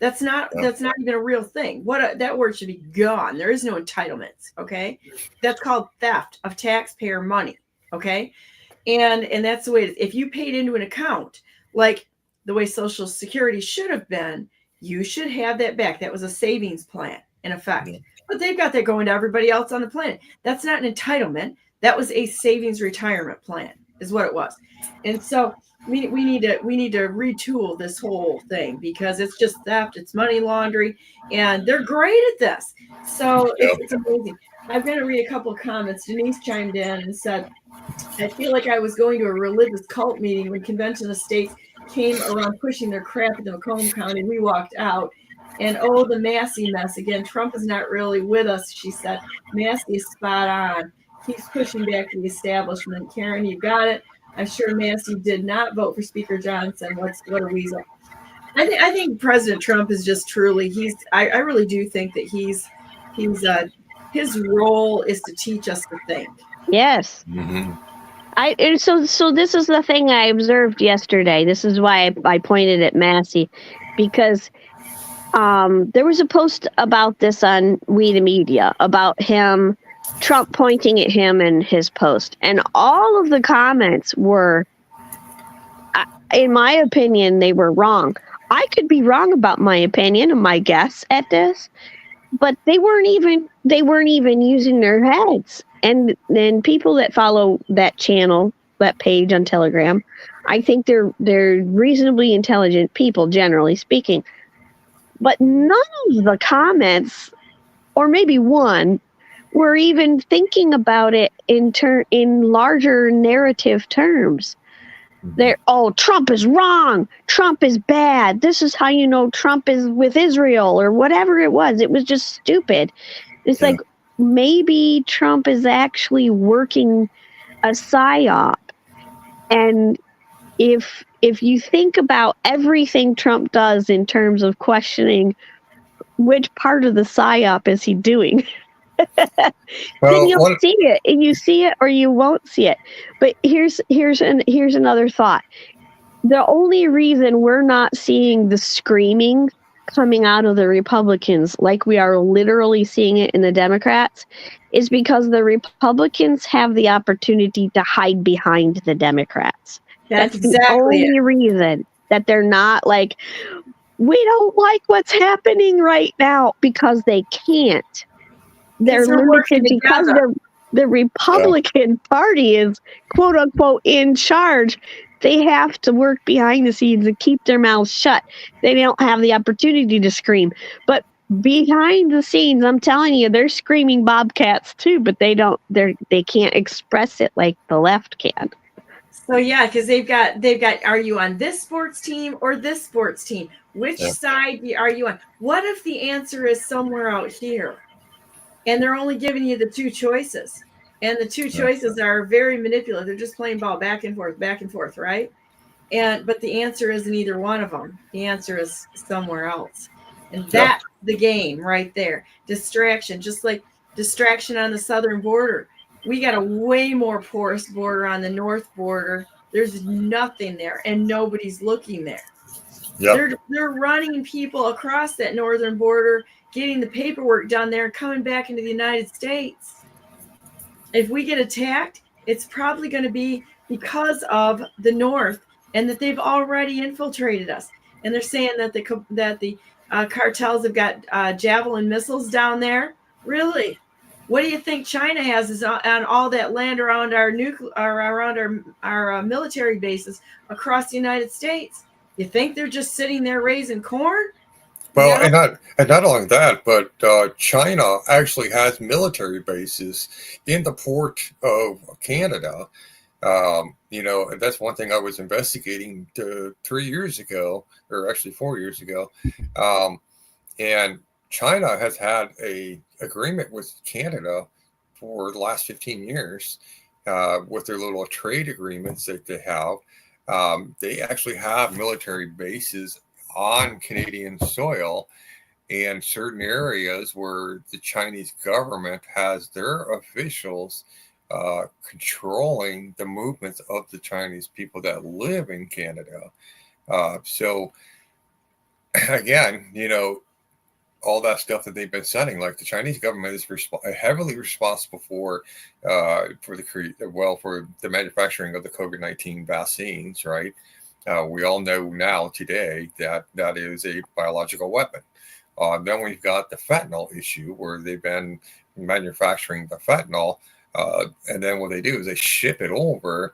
S1: That's not even a real thing. That word should be gone. There is no entitlements. Okay. That's called theft of taxpayer money. Okay. And that's the way it is. If you paid into an account, like the way Social Security should have been, you should have that back. That was a savings plan in effect. But they've got that going to everybody else on the planet. That's not an entitlement. That was a savings retirement plan, is what it was. And so we need to retool this whole thing, because it's just theft, it's money laundering, and they're great at this. So it's amazing. I'm going to read a couple of comments. Denise chimed in and said, I feel like I was going to a religious cult meeting when Convention of States came around pushing their crap into Macomb County. We walked out. And the Massey mess again. Trump is not really with us, she said. Massey is spot on. Keeps pushing back the establishment. Karen, you got it. I'm sure Massey did not vote for Speaker Johnson. What a weasel. I think President Trump is just truly, I really do think that he's his role is to teach us to think.
S3: Yes. Mm-hmm. So this is the thing I observed yesterday. This is why I pointed at Massey, because there was a post about this on We the Media about Trump pointing at him in his post, and all of the comments were, in my opinion, they were wrong. I could be wrong about my opinion and my guess at this, but they weren't even using their heads. And then people that follow that channel, that page on Telegram, I think they're reasonably intelligent people, generally speaking. But none of the comments, or maybe one, were even thinking about it in larger narrative terms. They're, oh, Trump is wrong. Trump is bad. This is how you know Trump is with Israel, or whatever it was. It was just stupid. It's like, maybe Trump is actually working a psyop. And if you think about everything Trump does in terms of questioning which part of the psyop is he doing, then you'll see it, and you see it or you won't see it. But here's another thought. The only reason we're not seeing the screaming coming out of the Republicans like we are literally seeing it in the Democrats is because the Republicans have the opportunity to hide behind the Democrats. That's exactly the only reason that they're not like, we don't like what's happening right now, because they can't. They're limited because the Republican Party is, quote unquote, in charge. They have to work behind the scenes and keep their mouths shut. They don't have the opportunity to scream. But behind the scenes, I'm telling you, they're screaming bobcats too, but they can't express it like the left can.
S1: So yeah, because they've got, are you on this sports team or this sports team? Which side are you on? What if the answer is somewhere out here? And they're only giving you the two choices. And the two choices are very manipulative. They're just playing ball back and forth, right? But the answer isn't either one of them. The answer is somewhere else. And that's the game right there. Distraction, just like distraction on the southern border. We got a way more porous border on the north border. There's nothing there, and nobody's looking there. Yep. They're running people across that northern border, getting the paperwork done there, and coming back into the United States. If we get attacked, it's probably going to be because of the North, and that they've already infiltrated us. And they're saying that the cartels have got Javelin missiles down there. Really? What do you think China has is on all that land around our military bases across the United States? You think they're just sitting there raising corn?
S2: Well, and not only that, but China actually has military bases in the port of Canada. And that's one thing I was investigating 3 years ago, or actually 4 years ago. And China has had a agreement with Canada for the last 15 years with their little trade agreements that they have. They actually have military bases on Canadian soil and certain areas where the Chinese government has their officials controlling the movements of the Chinese people that live in Canada. So again, all that stuff that they've been sending, like the Chinese government is heavily responsible for the manufacturing of the COVID-19 vaccines, right? We all know now today that is a biological weapon. Then we've got the fentanyl issue, where they've been manufacturing the fentanyl, and then what they do is they ship it over,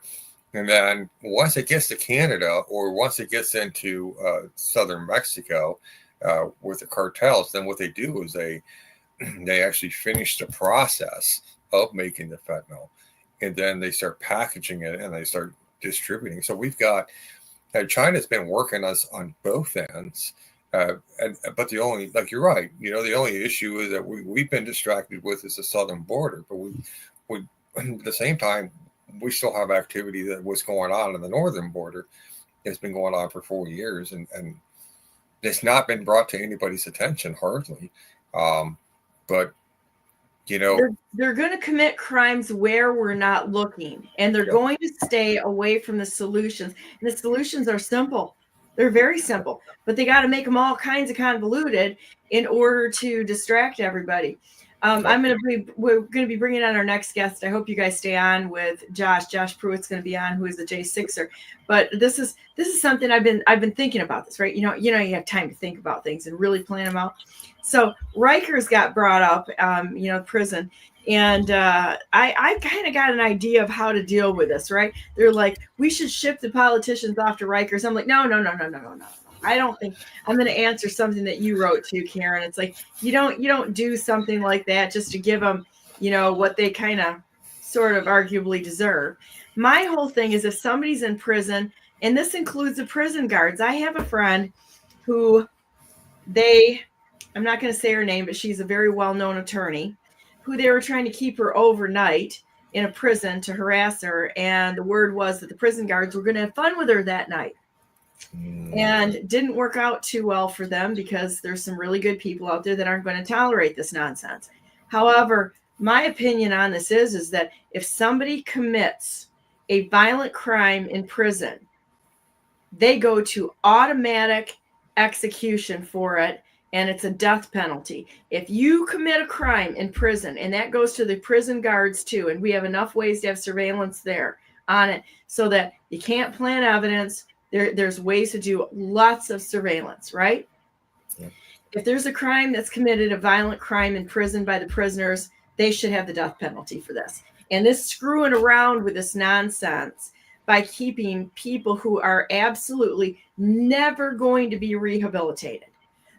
S2: and then once it gets to Canada, or once it gets into southern Mexico with the cartels, then what they do is they actually finish the process of making the fentanyl, and then they start packaging it and they start distributing. So we've got China's been working us on both ends, but the only, like you're right, the only issue is that we've been distracted with is the southern border, but we at the same time we still have activity that was going on in the northern border. It's been going on for 4 years, and it's not been brought to anybody's attention hardly. But
S1: they're going to commit crimes where we're not looking, and they're going to stay away from the solutions. And the solutions are simple. They're very simple, but they got to make them all kinds of convoluted in order to distract everybody. We're going to be bringing on our next guest. I hope you guys stay on with Josh. Josh Pruitt's going to be on, who is the J6er. But this is something I've been thinking about this, right? You know, you have time to think about things and really plan them out. So Rikers got brought up, prison. And I kind of got an idea of how to deal with this, right? They're like, we should ship the politicians off to Rikers. I'm like, no. I don't think I'm going to answer something that you wrote to, Karen. It's like, you don't do something like that just to give them, what they kind of sort of arguably deserve. My whole thing is if somebody's in prison, and this includes the prison guards. I have a friend who I'm not going to say her name, but she's a very well-known attorney who they were trying to keep her overnight in a prison to harass her. And the word was that the prison guards were going to have fun with her that night. And it didn't work out too well for them because there's some really good people out there that aren't going to tolerate this nonsense. However, my opinion on this is that if somebody commits a violent crime in prison, they go to automatic execution for it, and it's a death penalty. If you commit a crime in prison, and that goes to the prison guards too, and we have enough ways to have surveillance there on it so that you can't plant evidence. There's ways to do lots of surveillance, right? Yeah. If there's a crime that's committed, a violent crime in prison by the prisoners, they should have the death penalty for this. And this screwing around with this nonsense by keeping people who are absolutely never going to be rehabilitated.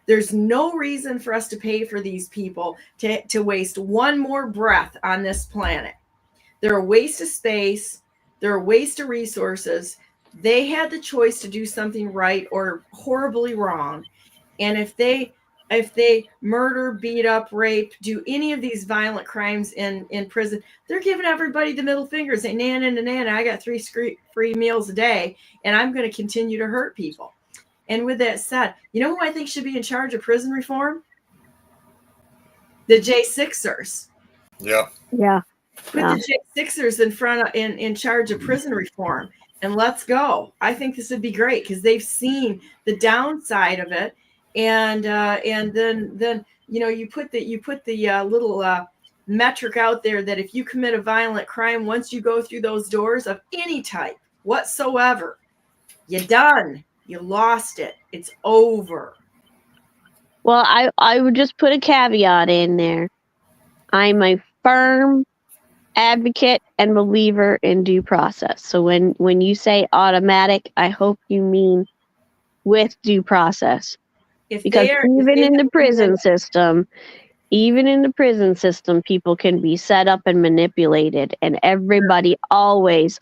S1: There's no reason for us to pay for these people to waste one more breath on this planet. They're a waste of space. They're a waste of resources. They had the choice to do something right or horribly wrong. And if they murder, beat up, rape, do any of these violent crimes in prison, they're giving everybody the middle finger, saying, Nana, I got 3 free meals a day, and I'm going to continue to hurt people. And with that said, you know who I think should be in charge of prison reform? The J6ers.
S2: Yeah.
S1: Put the J6ers in charge of prison reform. And let's go. I think this would be great because they've seen the downside of it, and then you put the little metric out there that if you commit a violent crime, once you go through those doors of any type whatsoever, you're done. You lost it. It's over.
S3: Well, I would just put a caveat in there. I'm a firm advocate and believer in due process. So when you say automatic, I hope you mean with due process. Because even in the prison system, people can be set up and manipulated, and everybody always,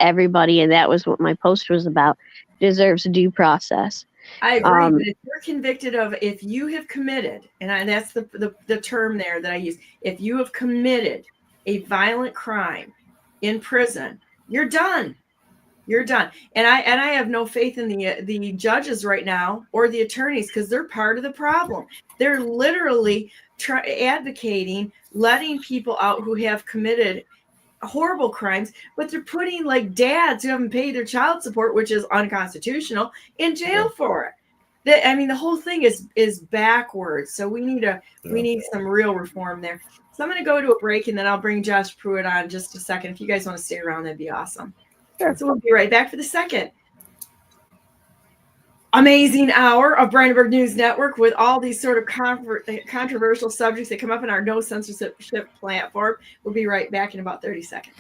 S3: everybody, and that was what my post was about, deserves due process.
S1: I agree. But if you're convicted of, if you have committed, and that's the term there that I use, if you have committed a violent crime in prison, you're done. You're done. And I have no faith in the judges right now or the attorneys because they're part of the problem. They're literally advocating letting people out who have committed horrible crimes, but they're putting like dads who haven't paid their child support, which is unconstitutional, in jail for it. The whole thing is backwards. So we need some real reform there. So I'm going to go to a break, and then I'll bring Josh Pruitt on just a second. If you guys want to stay around, that'd be awesome. Sure. So we'll be right back for the second amazing hour of Brandenburg News Network with all these sort of controversial subjects that come up in our no censorship platform. We'll be right back in about 30 seconds.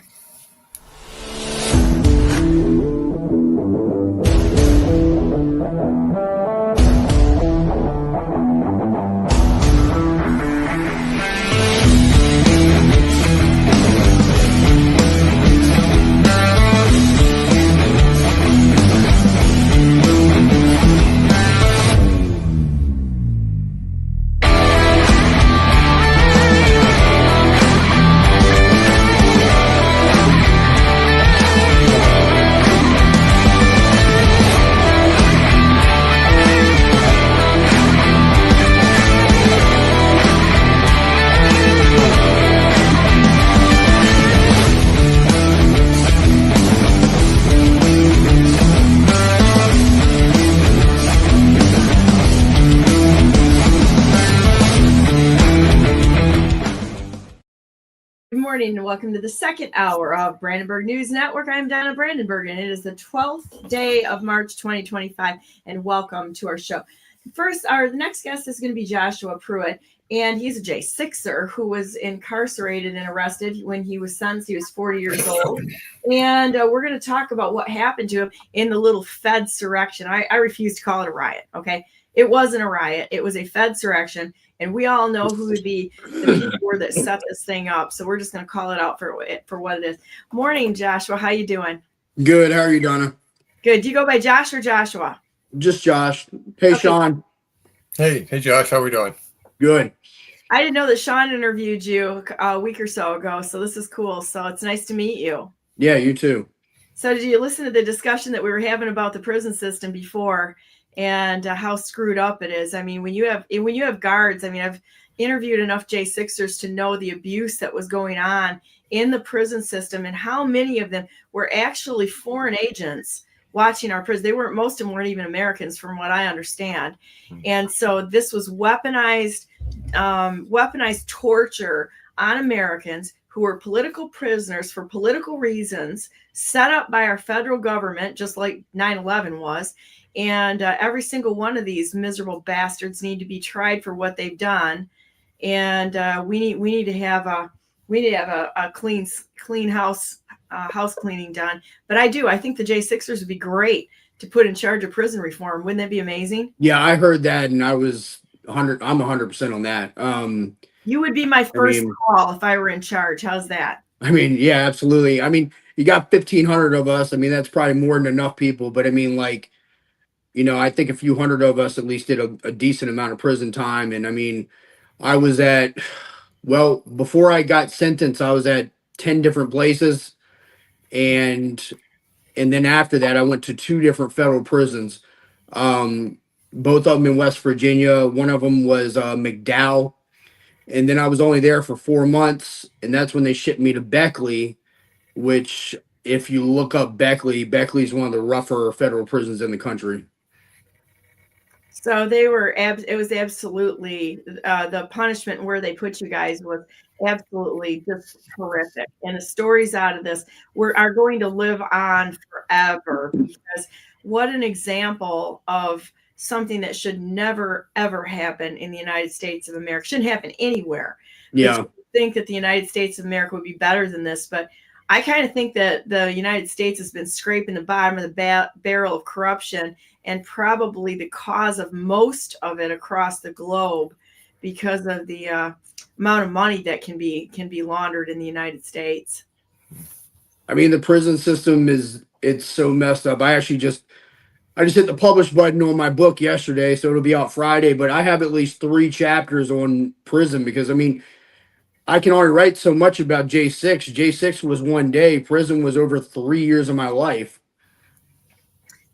S1: morning and welcome to the second hour of Brandenburg News Network. I'm Donna Brandenburg and it is the 12th day of March 2025 and welcome to our show. First, the next guest is going to be Joshua Pruitt, and he's a J6er who was incarcerated and arrested when he was sentenced. He was 40 years old, and we're going to talk about what happened to him in the little Fedsurrection. I refuse to call it a riot, okay? It wasn't a riot. It was a Fedsurrection, and we all know who the people were that set this thing up, so we're just going to call it out for what it is. Morning, Joshua. How you doing?
S4: Good. How are you, Donna?
S1: Good. Do you go by Josh or Joshua?
S4: Just Josh. Hey, okay. Shawn.
S2: Hey, Josh. How we doing?
S4: Good.
S1: I didn't know that Shawn interviewed you a week or so ago, so this is cool. So it's nice to meet you.
S4: Yeah, you too.
S1: So did you listen to the discussion that we were having about the prison system before and how screwed up it is? I mean, when you have guards, I mean, I've interviewed enough J6ers to know the abuse that was going on in the prison system and how many of them were actually foreign agents watching our prison. Most of them weren't even Americans from what I understand. And so this was weaponized torture on Americans who were political prisoners for political reasons set up by our federal government, just like 9/11 was. And every single one of these miserable bastards need to be tried for what they've done. And we need to have a clean house cleaning done. But I think the J6ers would be great to put in charge of prison reform. Wouldn't that be amazing?
S4: Yeah, I heard that, and I'm 100% on that.
S1: You would be my first call if I were in charge. How's that?
S4: I mean, yeah, absolutely. I mean, you got 1,500 of us. I mean, that's probably more than enough people. But I mean, like, you know, I think a few hundred of us at least did a decent amount of prison time. And I mean, I was before I got sentenced, I was at 10 different places. And then after that, I went to 2 different federal prisons, both of them in West Virginia. One of them was McDowell. And then I was only there for 4 months. And that's when they shipped me to Beckley, which if you look up Beckley's one of the rougher federal prisons in the country.
S1: So it was absolutely, the punishment where they put you guys was absolutely just horrific. And the stories out of this are going to live on forever, because what an example of something that should never, ever happen in the United States of America. Shouldn't happen anywhere.
S4: Yeah.
S1: I think that the United States of America would be better than this, but I kind of think that the United States has been scraping the bottom of the barrel of corruption, and probably the cause of most of it across the globe, because of the amount of money that can be laundered in the United States.
S4: I mean, the prison system it's so messed up. I just hit the publish button on my book yesterday, so it'll be out Friday, but I have at least 3 chapters on prison, because I mean, I can already write so much about J6. J6 was 1 day. Prison was over 3 years of my life.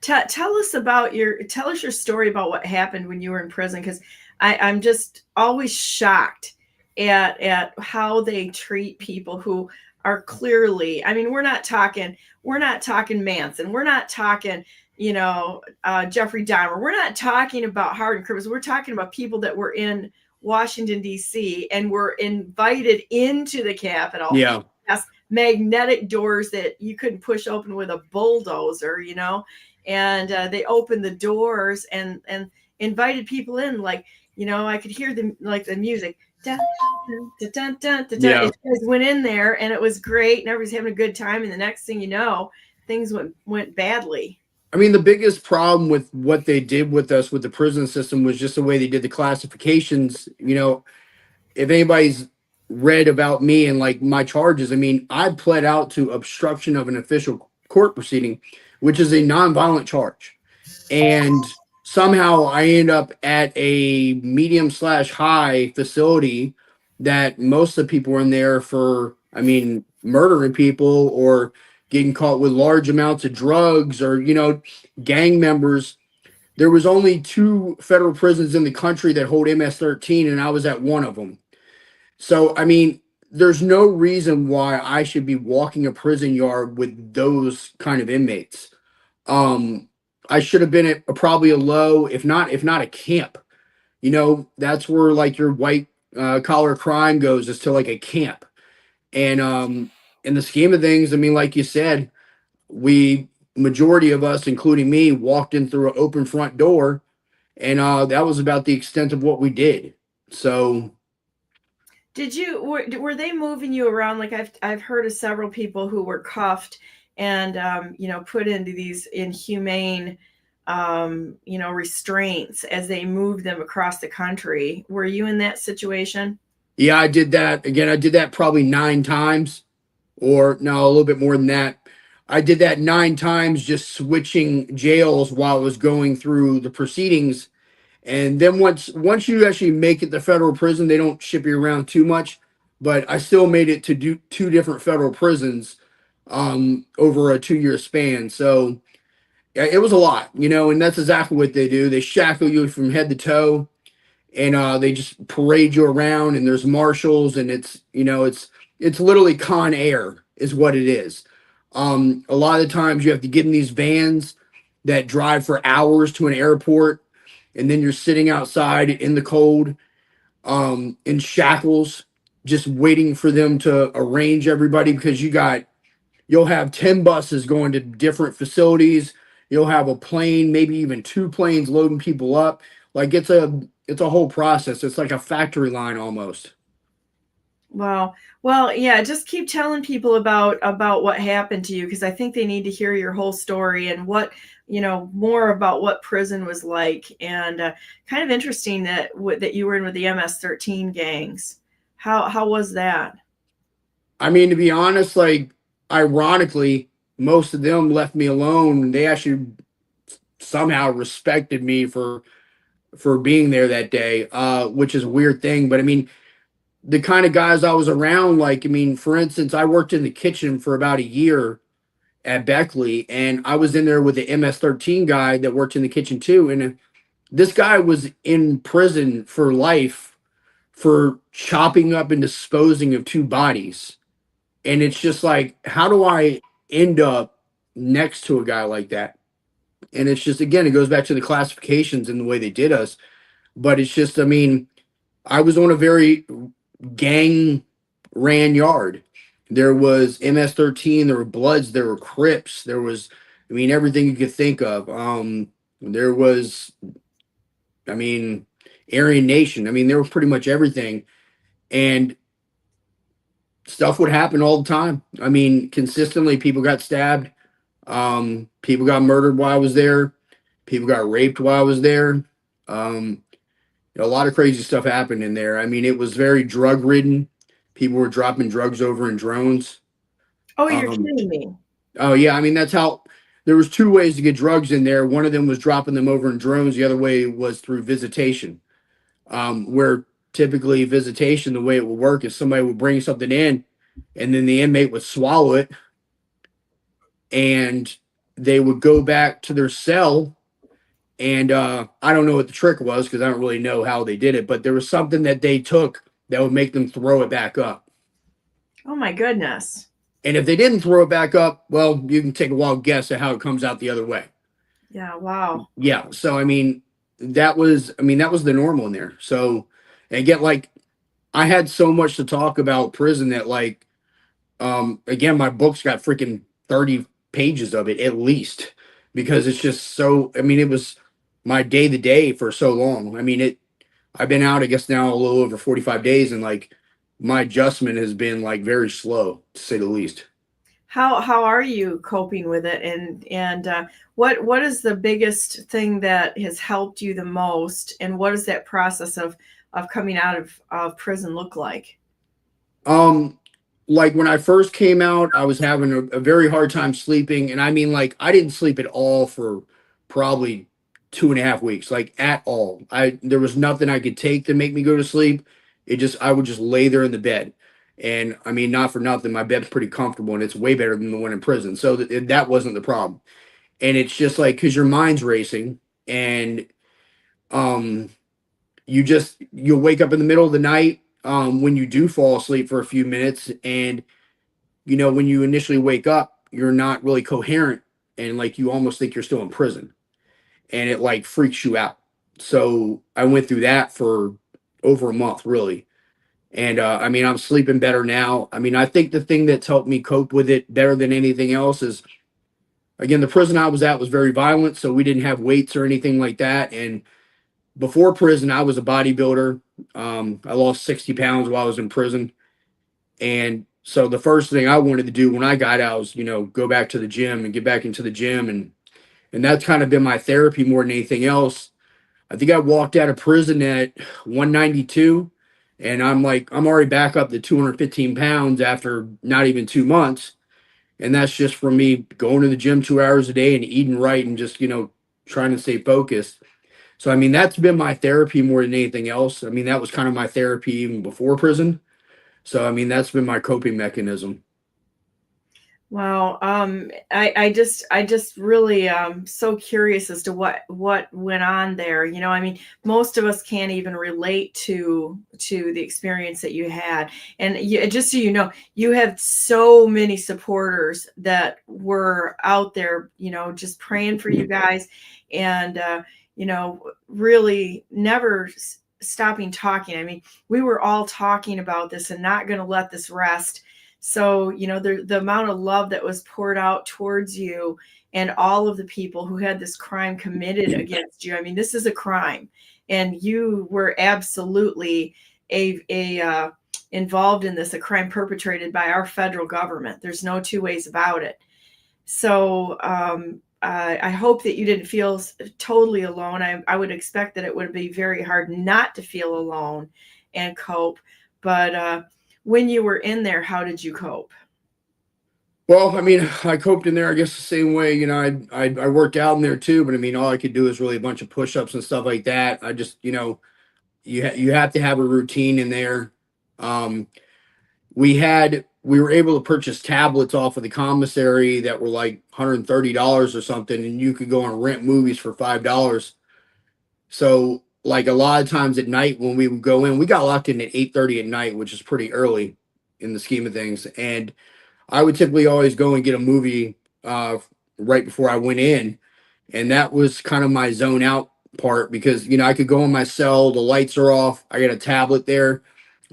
S1: Tell us your story about what happened when you were in prison, because I'm just always shocked at how they treat people who are clearly, I mean, we're not talking Manson, we're not talking, Jeffrey Dahmer, we're not talking about hardened criminals, we're talking about people that were in Washington, D.C. and were invited into the Capitol.
S4: Yeah.
S1: Magnetic doors that you couldn't push open with a bulldozer, and they opened the doors and invited people in. Like, I could hear the music. Dun, dun, dun, dun, dun, dun.
S4: Yeah.
S1: It just went in there and it was great and everybody's having a good time. And the next thing you know, things went badly.
S4: I mean, the biggest problem with what they did with us with the prison system was just the way they did the classifications. If anybody's read about me and like my charges, I mean, I pled out to obstruction of an official court proceeding, which is a nonviolent charge. And somehow I end up at a medium/high facility that most of the people were in there for, I mean, murdering people or getting caught with large amounts of drugs or, gang members. There was only 2 federal prisons in the country that hold MS-13, and I was at one of them. So, I mean, there's no reason why I should be walking a prison yard with those kind of inmates. I should have been at probably a low, if not a camp. That's where like your white collar crime goes, is to like a camp. And in the scheme of things, I mean, like you said, majority of us, including me, walked in through an open front door, and that was about the extent of what we did. So
S1: were they moving you around? Like I've heard of several people who were cuffed and put into these inhumane restraints as they moved them across the country. Were you in that situation?
S4: yeah, I did that. Again, I did that probably 9 times, or no, a little bit more than that. I did that 9 times, just switching jails while I was going through the proceedings. And then once you actually make it to federal prison, they don't ship you around too much. But I still made it to do 2 different federal prisons over a 2-year span. So yeah, it was a lot, and that's exactly what they do. They shackle you from head to toe, and they just parade you around, and there's marshals, and it's literally Con Air is what it is. A lot of the times you have to get in these vans that drive for hours to an airport, and then you're sitting outside in the cold, in shackles, just waiting for them to arrange everybody, because you'll have 10 buses going to different facilities. You'll have a plane, maybe even 2 planes loading people up. Like it's a whole process. It's like a factory line almost.
S1: Wow. Well, yeah, just keep telling people about what happened to you, because I think they need to hear your whole story and more about what prison was like. And kind of interesting that you were in with the MS-13 gangs. How was that?
S4: I mean, to be honest, like ironically, most of them left me alone. They actually somehow respected me for being there that day, which is a weird thing. But I mean, the kind of guys I was around, like, I mean, for instance, I worked in the kitchen for about a year at Beckley, and I was in there with the MS-13 guy that worked in the kitchen too. And this guy was in prison for life for chopping up and disposing of 2 bodies. And it's just like, how do I end up next to a guy like that? And it's just, again, it goes back to the classifications and the way they did us. But it's just, I mean, I was on a very gang ran yard. There was MS-13, there were Bloods, there were Crips, there was, I mean, everything you could think of. There was, I mean, Aryan Nation. I mean, there was pretty much everything. And stuff would happen all the time. I mean, consistently, people got stabbed. People got murdered while I was there. People got raped while I was there. A lot of crazy stuff happened in there. I mean, it was very drug ridden. People were dropping drugs over in drones.
S1: Oh, you're kidding me.
S4: Oh yeah, I mean, that's how there was 2 ways to get drugs in there. One of them was dropping them over in drones. The other way was through visitation, where typically visitation, the way it would work is somebody would bring something in, and then the inmate would swallow it, and they would go back to their cell. And I don't know what the trick was, because I don't really know how they did it, but there was something that they took that would make them throw it back up.
S1: Oh my goodness.
S4: And if they didn't throw it back up, well, you can take a wild guess at how it comes out the other way.
S1: Yeah, wow.
S4: Yeah. So I mean, that was the normal in there. So again, like, I had so much to talk about prison that, like, again, my book's got freaking 30 pages of it at least, because it's just so, I mean, it was my day to day for so long. I mean, I've been out, I guess, now a little over 45 days, and like my adjustment has been like very slow, to say the least.
S1: How are you coping with it, and what is the biggest thing that has helped you the most, and what does that process of coming out of prison look like?
S4: Like when I first came out, I was having a very hard time sleeping, and I mean, like, I didn't sleep at all for probably 2.5 weeks, like at all. There was nothing I could take to make me go to sleep. I would just lay there in the bed. And I mean, not for nothing, my bed's pretty comfortable, and it's way better than the one in prison. So that wasn't the problem. And it's just like, because your mind's racing, and um, you'll wake up in the middle of the night, when you do fall asleep for a few minutes, and when you initially wake up, you're not really coherent, and like you almost think you're still in prison, and it like freaks you out. So I went through that for over a month, really. And I mean, I'm sleeping better now. I mean, I think the thing that's helped me cope with it better than anything else is, again, the prison I was at was very violent, so we didn't have weights or anything like that. And before prison, I was a bodybuilder. I lost 60 pounds while I was in prison. And so the first thing I wanted to do when I got out was, go back to the gym and get back into the gym. And that's kind of been my therapy more than anything else. I think I walked out of prison at 192, and I'm already back up to 215 pounds after not even 2 months. And that's just from me going to the gym 2 hours a day and eating right and just, trying to stay focused. So, I mean, that's been my therapy more than anything else. I mean, that was kind of my therapy even before prison. So, I mean, that's been my coping mechanism.
S1: Wow. I just really so curious as to what went on there. I mean, most of us can't even relate to the experience that you had. And just so you know, you have so many supporters that were out there, just praying for you guys, and really never stopping talking. I mean, we were all talking about this and not going to let this rest. So, the amount of love that was poured out towards you and all of the people who had this crime committed against you. I mean, this is a crime, and you were absolutely involved in this, a crime perpetrated by our federal government. There's no two ways about it. So, I hope that you didn't feel totally alone. I would expect that it would be very hard not to feel alone and cope. But when you were in there, how did you cope?
S4: Well, I mean, I coped in there, I guess, the same way. I worked out in there too, but I mean, all I could do is really a bunch of push-ups and stuff like that. I just, you have to have a routine in there. We were able to purchase tablets off of the commissary that were like $130 or something, and you could go and rent movies for $5. So, like, a lot of times at night when we would go in, we got locked in at 8:30 at night, which is pretty early in the scheme of things. And I would typically always go and get a movie right before I went in. And that was kind of my zone out part because, I could go in my cell, the lights are off, I got a tablet there.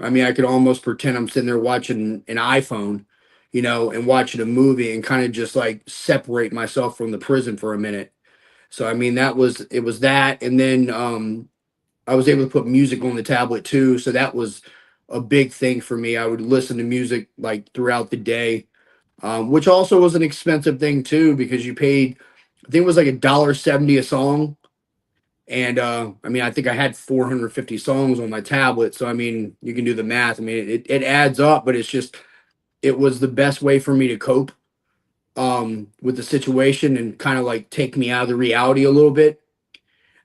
S4: I mean, I could almost pretend I'm sitting there watching an iPhone, and watching a movie and kind of just like separate myself from the prison for a minute. So, I mean, it was that. And then I was able to put music on the tablet too. So that was a big thing for me. I would listen to music like throughout the day, which also was an expensive thing too, because you paid, I think it was like $1.70 a song. And I mean, I think I had 450 songs on my tablet. So, I mean, you can do the math. I mean, it adds up, but it was the best way for me to cope with the situation and kind of like take me out of the reality a little bit.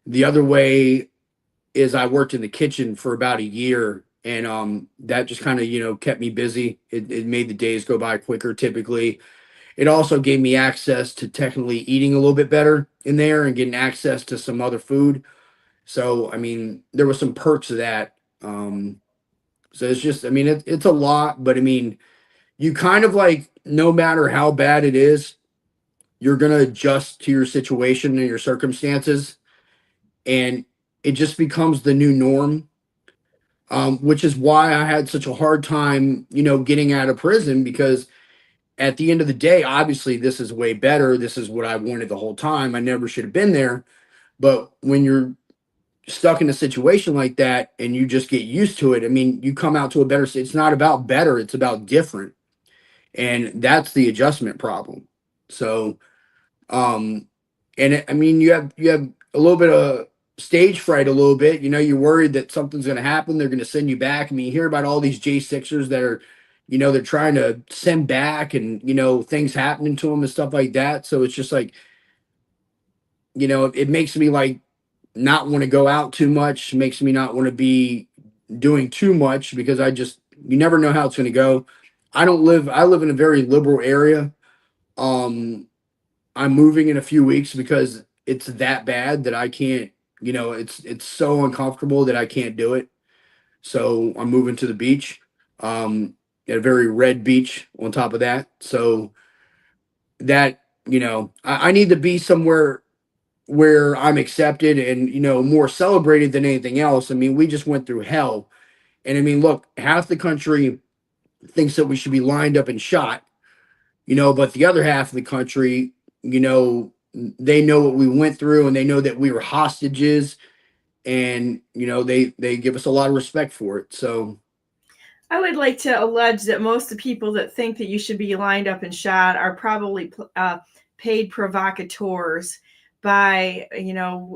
S4: The other way is I worked in the kitchen for about a year, and that just kind of, kept me busy. It made the days go by quicker typically. It also gave me access to technically eating a little bit better in there and getting access to some other food. So, I mean, there was some perks of that. So it's just, I mean, it's a lot, but I mean, you kind of like, no matter how bad it is, you're going to adjust to your situation and your circumstances. And it just becomes the new norm, which is why I had such a hard time, getting out of prison, because at the end of the day, obviously, this is way better. This is what I wanted the whole time. I never should have been there. But when you're stuck in a situation like that and you just get used to it, I mean, you come out to a better, it's not about better, it's about different. And that's the adjustment problem. So, I mean, you have a little bit of stage fright, a little bit. You're worried that something's going to happen. They're going to send you back. I mean, you hear about all these J6ers that are, they're trying to send back, and things happening to them and stuff like that. So it's just like, it makes me like not want to go out too much. Makes me not want to be doing too much, because you never know how it's going to go. I live in a very liberal area. I'm moving in a few weeks because it's that bad that I can't, it's so uncomfortable that I can't do it. So I'm moving to the beach, at a very red beach on top of that. So that, I need to be somewhere where I'm accepted and, more celebrated than anything else. I mean, we just went through hell, And I mean, look, half the country thinks that we should be lined up and shot, but the other half of the country, they know what we went through, and they know that we were hostages, and they give us a lot of respect for it. So
S1: I would like to allege that most of the people that think that you should be lined up and shot are probably paid provocateurs by,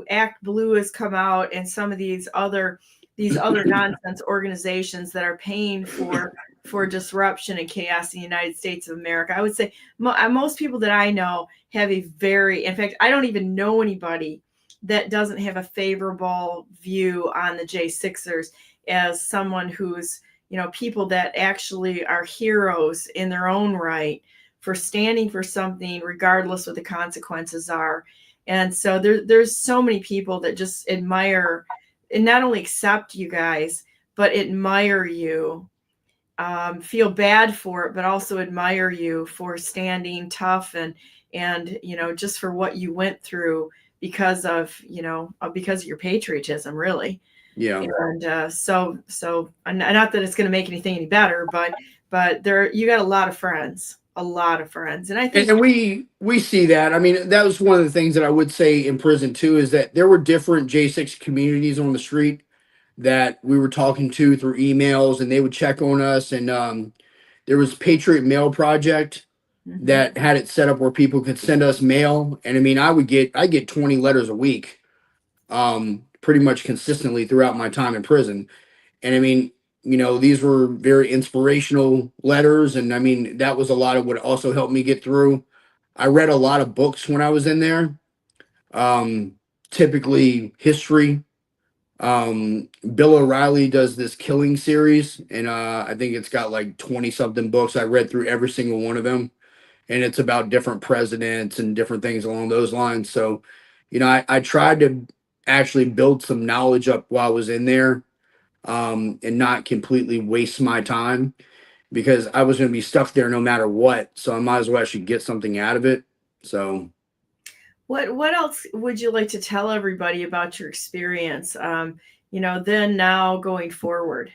S1: Act Blue has come out, and some of these other nonsense organizations that are paying for disruption and chaos in the United States of America. I would say most people that I know have in fact, I don't even know anybody that doesn't have a favorable view on the J6ers as someone who's, people that actually are heroes in their own right for standing for something, regardless what the consequences are. And so there's so many people that just admire and not only accept you guys, but admire you, feel bad for it, but also admire you for standing tough and just for what you went through because of your patriotism, really.
S4: yeah.
S1: And so not that it's going to make anything any better, but you got a lot of friends, and I think
S4: And we see that. I mean, that was one of the things that I would say in prison too, is that there were different J6 communities on the street that we were talking to through emails, and they would check on us. And there was Patriot Mail Project that had it set up where people could send us mail. And I mean, I get 20 letters a week, pretty much consistently throughout my time in prison. And I mean, these were very inspirational letters. And I mean, that was a lot of what also helped me get through. I read a lot of books when I was in there, typically history. Bill O'Reilly does this killing series, and I think it's got like 20 something books. I read through every single one of them, and it's about different presidents and different things along those lines. So, I tried to actually build some knowledge up while I was in there, and not completely waste my time, because I was going to be stuck there no matter what. So I might as well actually get something out of it. So
S1: what else would you like to tell everybody about your experience, then now going forward?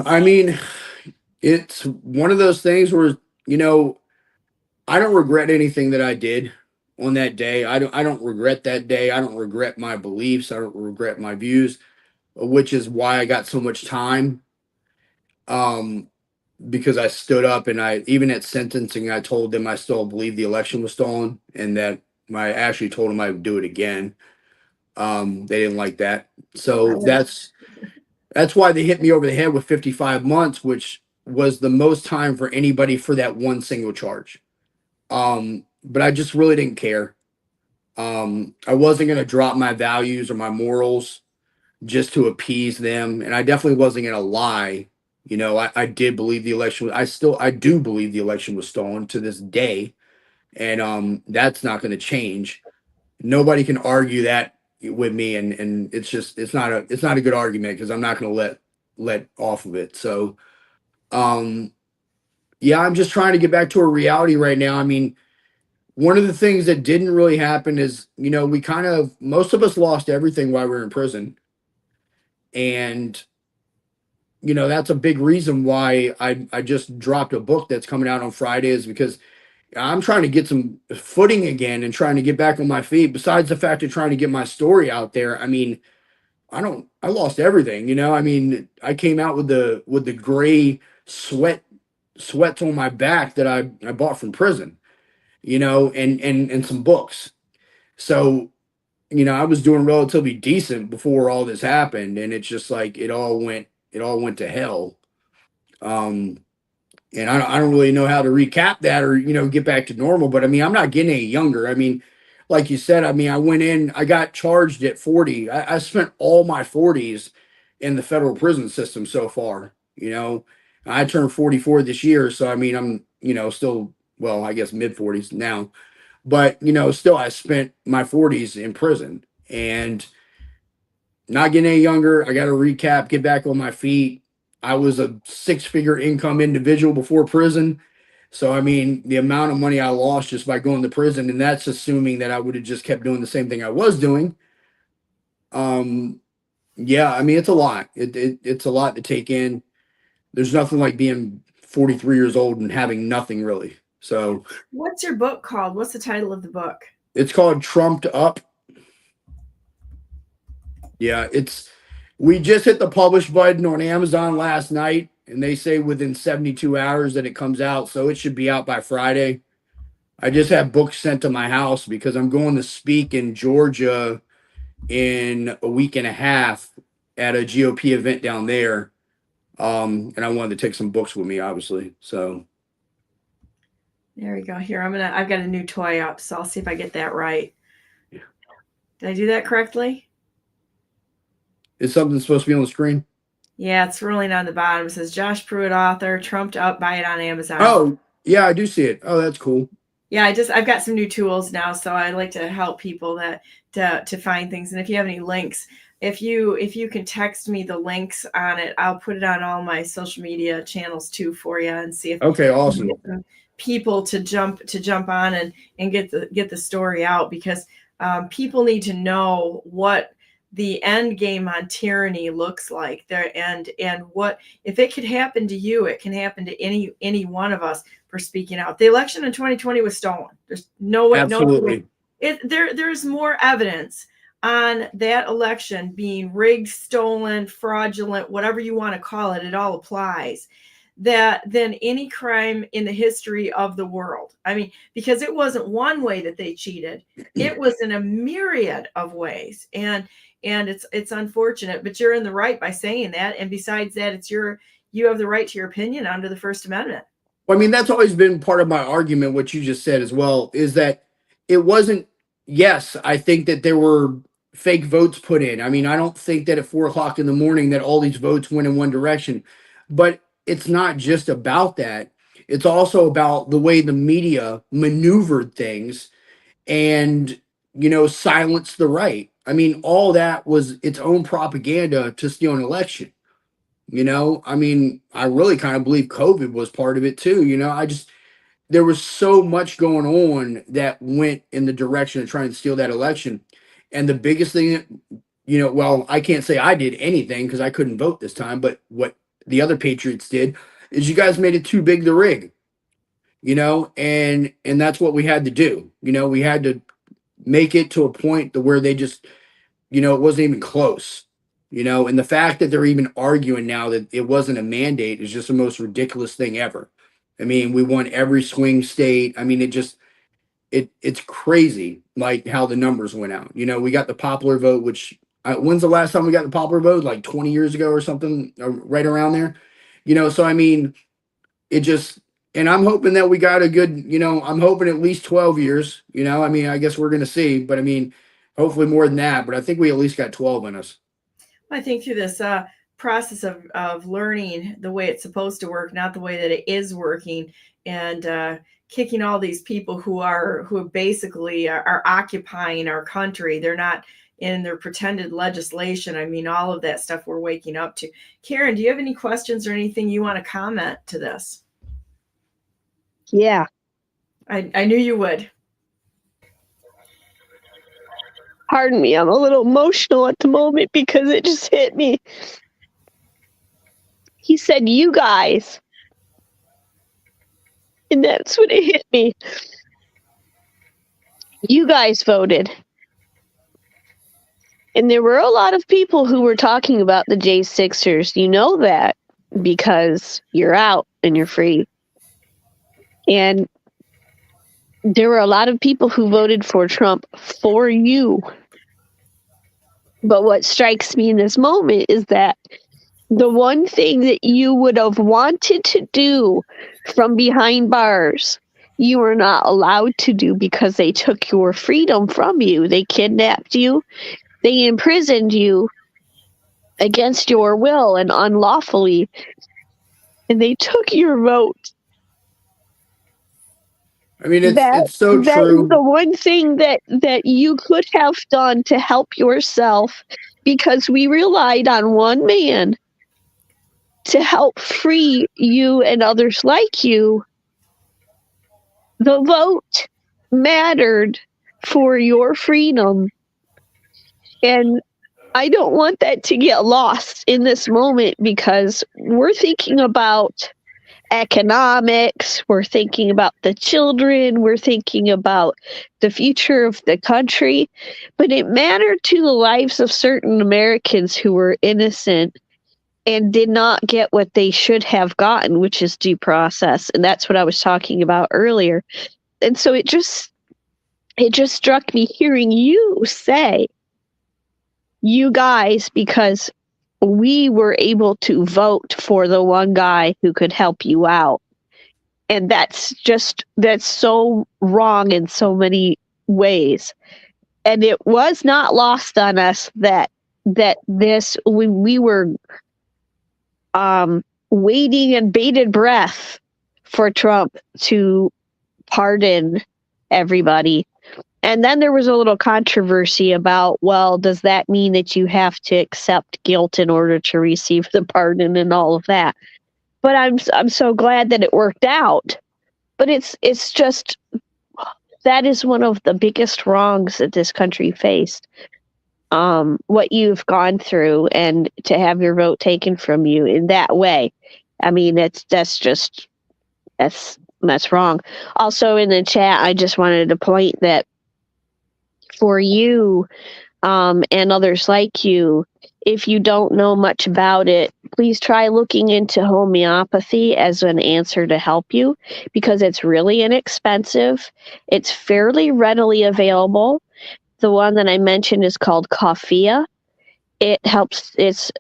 S4: I mean, it's one of those things where, I don't regret anything that I did on that day. I don't regret that day. I don't regret my beliefs. I don't regret my views, which is why I got so much time. Because I stood up, and even at sentencing, I told them I still believe the election was stolen, and that I actually told them I would do it again. They didn't like that. So that's why they hit me over the head with 55 months, which was the most time for anybody for that one single charge. But I just really didn't care. I wasn't going to drop my values or my morals just to appease them. And I definitely wasn't going to lie. I did believe the election. I do believe the election was stolen to this day. And that's not going to change. Nobody can argue that with me. And it's not a good argument, because I'm not going to let off of it. So, yeah, I'm just trying to get back to a reality right now. I mean, one of the things that didn't really happen is, most of us lost everything while we were in prison. And, that's a big reason why I just dropped a book that's coming out on Friday, is because I'm trying to get some footing again and trying to get back on my feet. Besides the fact of trying to get my story out there. I mean, I lost everything, I mean, I came out with the gray sweats on my back that I bought from prison, and some books. So, I was doing relatively decent before all this happened, and it's just like it all went to hell. And I don't really know how to recap that or, get back to normal. But I mean, I'm not getting any younger. I mean, like you said, I mean, I went in, I got charged at 40. I spent all my 40s in the federal prison system so far. I turned 44 this year. So, I mean, I'm, still, well, I guess mid 40s now. But, still, I spent my 40s in prison, and not getting any younger. I got to recap, get back on my feet. I was a 6-figure income individual before prison. So, I mean, the amount of money I lost just by going to prison, and that's assuming that I would have just kept doing the same thing I was doing. Yeah, I mean, it's a lot. It's a lot to take in. There's nothing like being 43 years old and having nothing really. So
S1: What's your book called? What's the title of the book?
S4: it's called Trumped Up. Yeah, we just hit the publish button on Amazon last night, and they say within 72 hours that it comes out, so it should be out by Friday. I just have books sent to my house because I'm going to speak in Georgia in a week and a half at a GOP event down there. And I wanted to take some books with me, obviously. So
S1: there we go. Here, I've got a new toy up, so I'll see if I get that right. Did I do that correctly?
S4: is something supposed to be on the screen?
S1: Yeah, it's rolling on the bottom. It says Josh Pruitt, author, Trumped Up, buy it on Amazon.
S4: Oh, yeah, I do see it. Oh, that's cool.
S1: Yeah, I've got some new tools now, so I like to help people to find things. And if you have any links, if you can text me the links on it, I'll put it on all my social media channels too for you, and see if
S4: Okay, awesome.
S1: people to jump on and get the story out, because people need to know what the end game on tyranny looks like there, and what if it could happen to you, it can happen to any one of us for speaking out. The election in 2020 was stolen. There's no way.
S4: Absolutely.
S1: There's more evidence on that election being rigged, stolen, fraudulent, whatever you want to call it. It all applies. Than any crime in the history of the world. I mean, because it wasn't one way that they cheated; it was in a myriad of ways, and it's unfortunate. But you're in the right by saying that. And besides that, you have the right to your opinion under the First Amendment.
S4: Well, I mean, that's always been part of my argument. What you just said as well is that it wasn't. Yes, I think that there were fake votes put in. I mean, I don't think that at 4 o'clock in the morning that all these votes went in one direction, but it's not just about that. It's also about the way the media maneuvered things and, silenced the right. I mean, all that was its own propaganda to steal an election. I mean, I really kind of believe COVID was part of it too. There was so much going on that went in the direction of trying to steal that election. And the biggest thing that, well, I can't say I did anything because I couldn't vote this time, but what the other patriots did is you guys made it too big to rig, and that's what we had to do. We had to make it to a point to where they just, it wasn't even close, and the fact that they're even arguing now that it wasn't a mandate is just the most ridiculous thing ever. I mean, we won every swing state. I mean, it's crazy, like how the numbers went out. We got the popular vote, which when's the last time we got the popular vote? Like 20 years ago or something, right around there. So I mean, and I'm hoping that we got a good, I'm hoping at least 12 years. I mean, I guess we're going to see, but I mean, hopefully more than that. But I think we at least got 12 in us.
S1: I think through this process of learning the way it's supposed to work, not the way that it is working, and kicking all these people who basically are occupying our country. They're not in their pretended legislation. I mean, all of that stuff we're waking up to. Karen, do you have any questions or anything you want to comment to this?
S3: Yeah.
S1: I knew you would.
S3: Pardon me, I'm a little emotional at the moment because it just hit me. He said, "You guys." And that's when it hit me. You guys voted. And there were a lot of people who were talking about the J6ers. You know that because you're out and you're free. And there were a lot of people who voted for Trump for you. But what strikes me in this moment is that the one thing that you would have wanted to do from behind bars, you were not allowed to do because they took your freedom from you. They kidnapped you. They imprisoned you against your will and unlawfully. And they took your vote.
S4: I mean, it's so true.
S3: The one thing that you could have done to help yourself, because we relied on one man to help free you and others like you. The vote mattered for your freedom. And I don't want that to get lost in this moment because we're thinking about economics, we're thinking about the children, we're thinking about the future of the country, but it mattered to the lives of certain Americans who were innocent and did not get what they should have gotten, which is due process. And that's what I was talking about earlier. And so it just struck me hearing you say, you guys, because we were able to vote for the one guy who could help you out. And that's so wrong in so many ways. And it was not lost on us that we were waiting in bated breath for Trump to pardon everybody. And then there was a little controversy about, well, does that mean that you have to accept guilt in order to receive the pardon and all of that? But I'm so glad that it worked out. But it's just, that is one of the biggest wrongs that this country faced. What you've gone through, and to have your vote taken from you in that way. I mean, that's wrong. Also in the chat, I just wanted to point that for you and others like you, if you don't know much about it, please try looking into homeopathy as an answer to help you, because it's really inexpensive. It's fairly readily available. The one that I mentioned is called Coffea. It helps. It's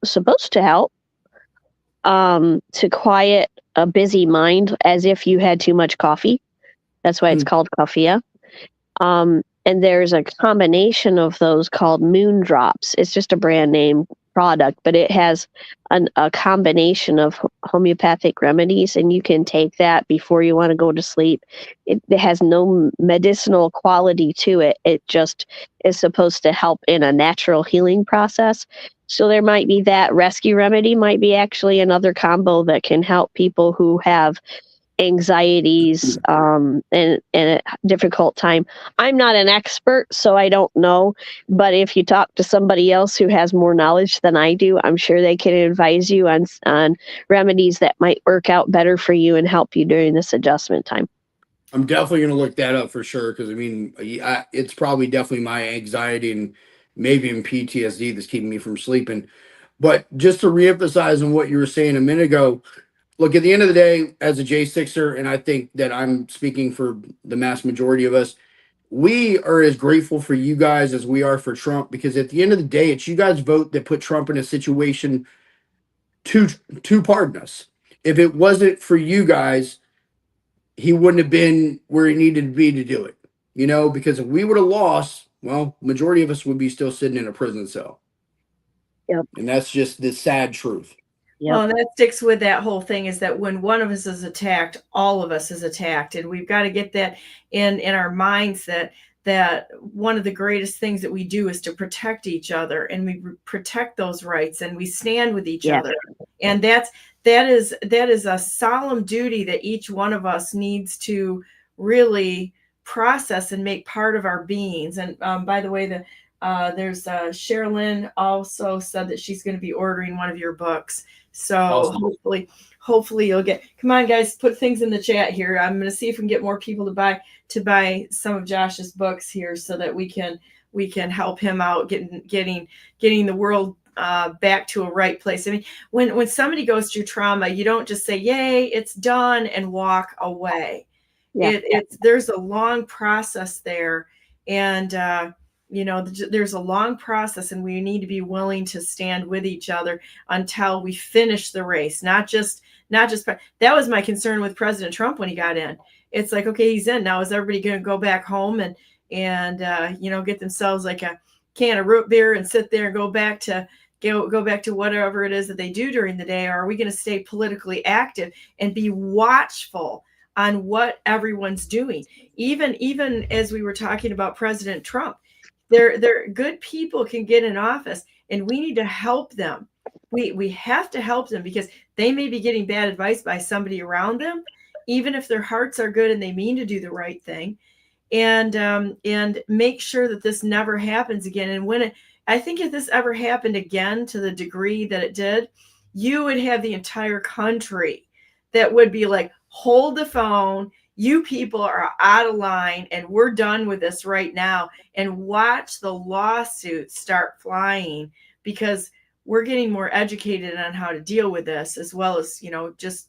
S3: supposed to help to quiet a busy mind, as if you had too much coffee. That's why it's called Coffea. And there's a combination of those called Moon Drops. It's just a brand name product, but it has a combination of homeopathic remedies, and you can take that before you want to go to sleep. It has no medicinal quality to it. It just is supposed to help in a natural healing process. So there might be that. Rescue Remedy might be actually another combo that can help people who have anxieties and a difficult time. I'm not an expert, so I don't know, but if you talk to somebody else who has more knowledge than I do, I'm sure they can advise you on remedies that might work out better for you and help you during this adjustment time.
S4: I'm definitely going to look that up for sure, because I mean, it's probably definitely my anxiety and maybe even PTSD that's keeping me from sleeping. But just to reemphasize on what you were saying a minute ago, look, at the end of the day, as a J6er, and I think that I'm speaking for the mass majority of us, we are as grateful for you guys as we are for Trump, because at the end of the day, it's you guys' vote that put Trump in a situation to pardon us. If it wasn't for you guys, he wouldn't have been where he needed to be to do it. You know, because if we would have lost, well, majority of us would be still sitting in a prison cell.
S3: Yep.
S4: And that's just the sad truth.
S3: Yep.
S1: Well, and that sticks with that whole thing, is that when one of us is attacked, all of us is attacked. And we've got to get that in our minds, that one of the greatest things that we do is to protect each other, and we protect those rights, and we stand with each other. And that is a solemn duty that each one of us needs to really process and make part of our beings. And by the way, there's Sherilyn also said that she's going to be ordering one of your books. So awesome. Hopefully you'll get. Come on, guys, put things in the chat here. I'm going to see if we can get more people to buy some of Josh's books here, so that we can help him out getting the world back to a right place. I mean, when somebody goes through trauma, you don't just say, "Yay, it's done," and walk away. Yeah. There's a long process there, and there's a long process, and we need to be willing to stand with each other until we finish the race. Not just that was my concern with President Trump when he got in. It's like, okay, he's in now. Is everybody going to go back home and get themselves like a can of root beer and sit there and go back to whatever it is that they do during the day? Or are we going to stay politically active and be watchful on what everyone's doing? Even as we were talking about President Trump, they're good people can get in office, and we need to help them. We have to help them, because they may be getting bad advice by somebody around them, even if their hearts are good and they mean to do the right thing, and make sure that this never happens again. And when I think if this ever happened again to the degree that it did, you would have the entire country that would be like, hold the phone. You people are out of line and we're done with this right now, and watch the lawsuits start flying, because we're getting more educated on how to deal with this, as well as, just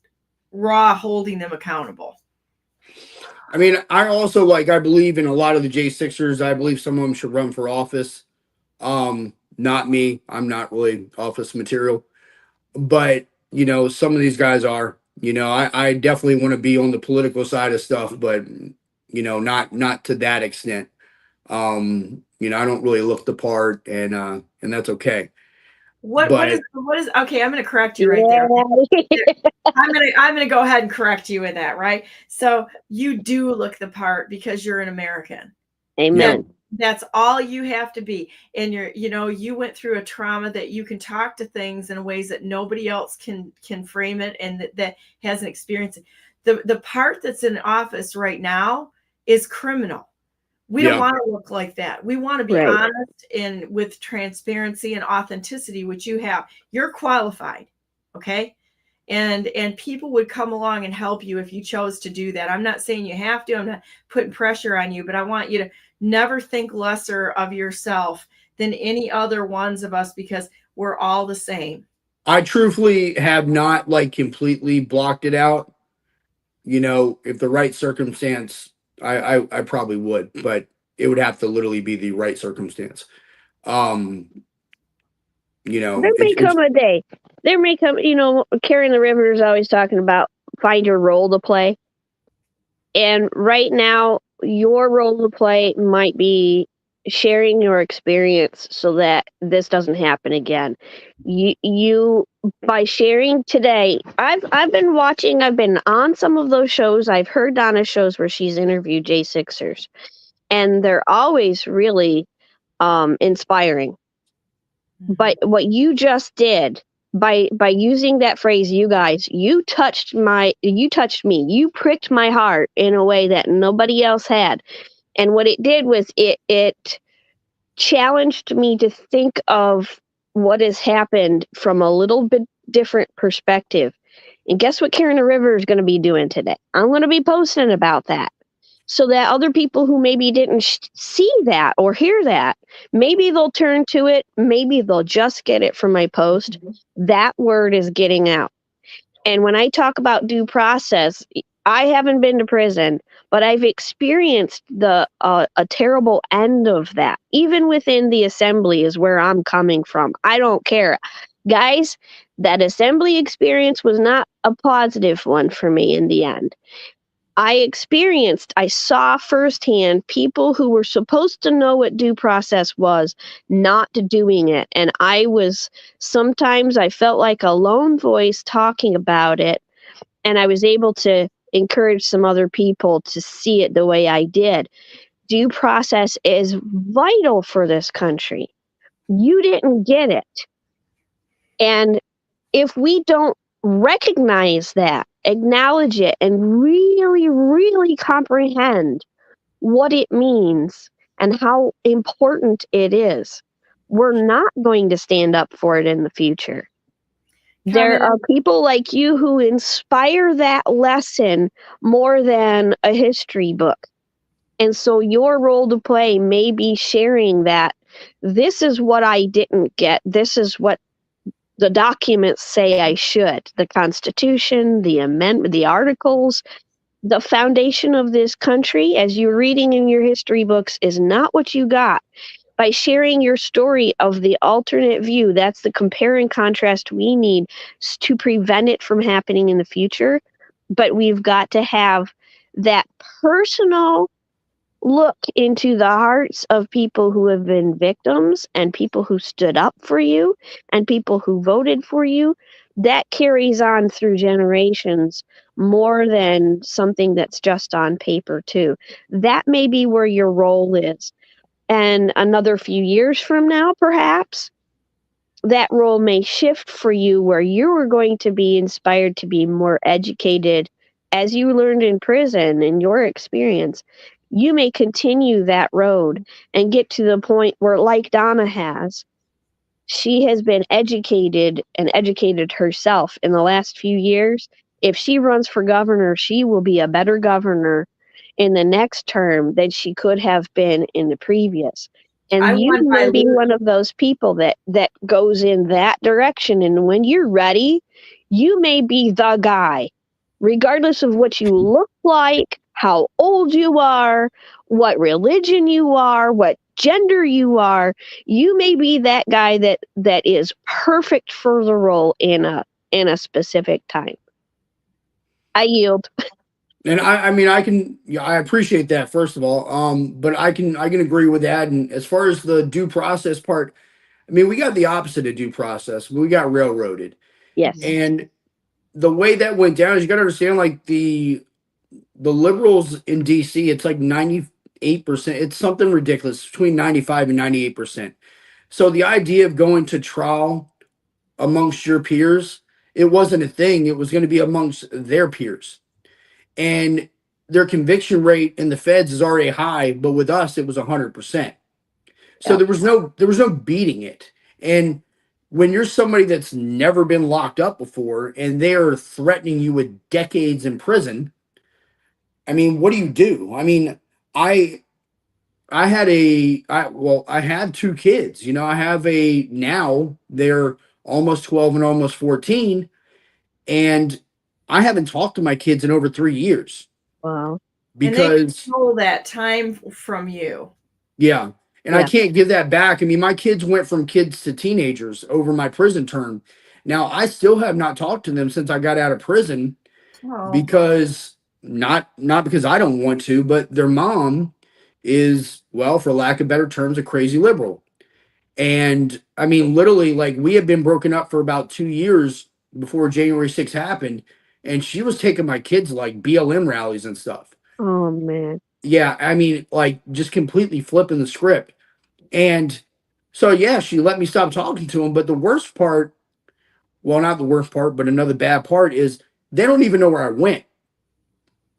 S1: raw holding them accountable.
S4: I mean, I also I believe in a lot of the J6ers. I believe some of them should run for office. Not me. I'm not really office material, but some of these guys are. I definitely want to be on the political side of stuff, but not to that extent. I don't really look the part, and that's okay.
S1: What is okay? I'm going to correct you right there. I'm going to go ahead and correct you with that, right? So you do look the part because you're an American.
S3: Amen.
S1: That's all you have to be. And you went through a trauma that you can talk to things in ways that nobody else can frame it, and that hasn't experienced it. The part that's in office right now is criminal. We don't want to look like that. We want to be honest and with transparency and authenticity, which you have. You're qualified, okay? And people would come along and help you if you chose to do that. I'm not saying you have to. I'm not putting pressure on you, but I want you to never think lesser of yourself than any other ones of us, because we're all the same.
S4: I truthfully have not completely blocked it out. If the right circumstance, I probably would, but it would have to literally be the right circumstance.
S3: There may come a day. There may come, Carrie the Riveter is always talking about find your role to play. And right now, your role to play might be sharing your experience so that this doesn't happen again. You by sharing today, I've been watching, I've been on some of those shows. I've heard Donna's shows where she's interviewed J6ers, and they're always really inspiring. But what you just did by using that phrase, you guys, you touched me, you pricked my heart in a way that nobody else had. And what it did was it challenged me to think of what has happened from a little bit different perspective. And guess what Karen the River is going to be doing today? I'm going to be posting about that, so that other people who maybe didn't see that or hear that, maybe they'll turn to it. Maybe they'll just get it from my post. That word is getting out. And when I talk about due process, I haven't been to prison, but I've experienced a terrible end of that. Even within the assembly is where I'm coming from. I don't care. Guys, that assembly experience was not a positive one for me in the end. I saw firsthand people who were supposed to know what due process was not doing it. And sometimes I felt like a lone voice talking about it. And I was able to encourage some other people to see it the way I did. Due process is vital for this country. You didn't get it. And if we don't recognize that, acknowledge it, and really, really comprehend what it means and how important it is, we're not going to stand up for it in the future. There are people like you who inspire that lesson more than a history book. And so your role to play may be sharing that this is what I didn't get. This is what the documents say I should. The Constitution, the amendment, the articles, the foundation of this country, as you're reading in your history books, is not what you got. By sharing your story of the alternate view, that's the compare and contrast we need to prevent it from happening in the future. But we've got to have that personal look into the hearts of people who have been victims and people who stood up for you and people who voted for you. That carries on through generations more than something that's just on paper too. That may be where your role is. And another few years from now, perhaps, that role may shift for you where you are going to be inspired to be more educated as you learned in prison in your experience. you may continue that road and get to the point where, like Donna has, she has been educated and educated herself in the last few years. If she runs for governor, she will be a better governor in the next term than she could have been in the previous.
S1: I
S3: And you
S1: won
S3: may
S1: by
S3: be one of those people that goes in that direction. And when you're ready, you may be the guy, regardless of what you look like, how old you are, what religion you are, what gender you are. You may be that guy that is perfect for the role in a specific time. I yield.
S4: And I mean, I appreciate that, first of all. But I can agree with that. And as far as the due process part, I mean, we got the opposite of due process. We got railroaded.
S3: Yes.
S4: And the way that went down is, you got to understand, like the liberals in DC, it's like 98%. It's something ridiculous, between 95 and 98%. So the idea of going to trial amongst your peers, it wasn't a thing. It was going to be amongst their peers. And their conviction rate in the feds is already high, but with us, it was 100%. So
S3: Yeah.
S4: there was no beating it. And when you're somebody that's never been locked up before and they're threatening you with decades in prison, I mean, what do you do? I mean, I had I had two kids. You know, I have now they're almost 12 and almost 14, and I haven't talked to my kids in over 3 years.
S3: Wow.
S4: Because
S1: and they stole that time from you.
S4: Yeah. And I can't give that back. I mean, my kids went from kids to teenagers over my prison term. Now, I still have not talked to them since I got out of prison, because not because I don't want to, but their mom is, well, for lack of better terms, a crazy liberal. And I mean, literally, like, we had been broken up for about 2 years before January 6th happened, and she was taking my kids like BLM rallies and stuff.
S3: Oh man.
S4: Yeah, I mean, like, just completely flipping the script. And so, yeah, she let me stop talking to him. But the worst part, well, not the worst part, but another bad part is they don't even know where I went.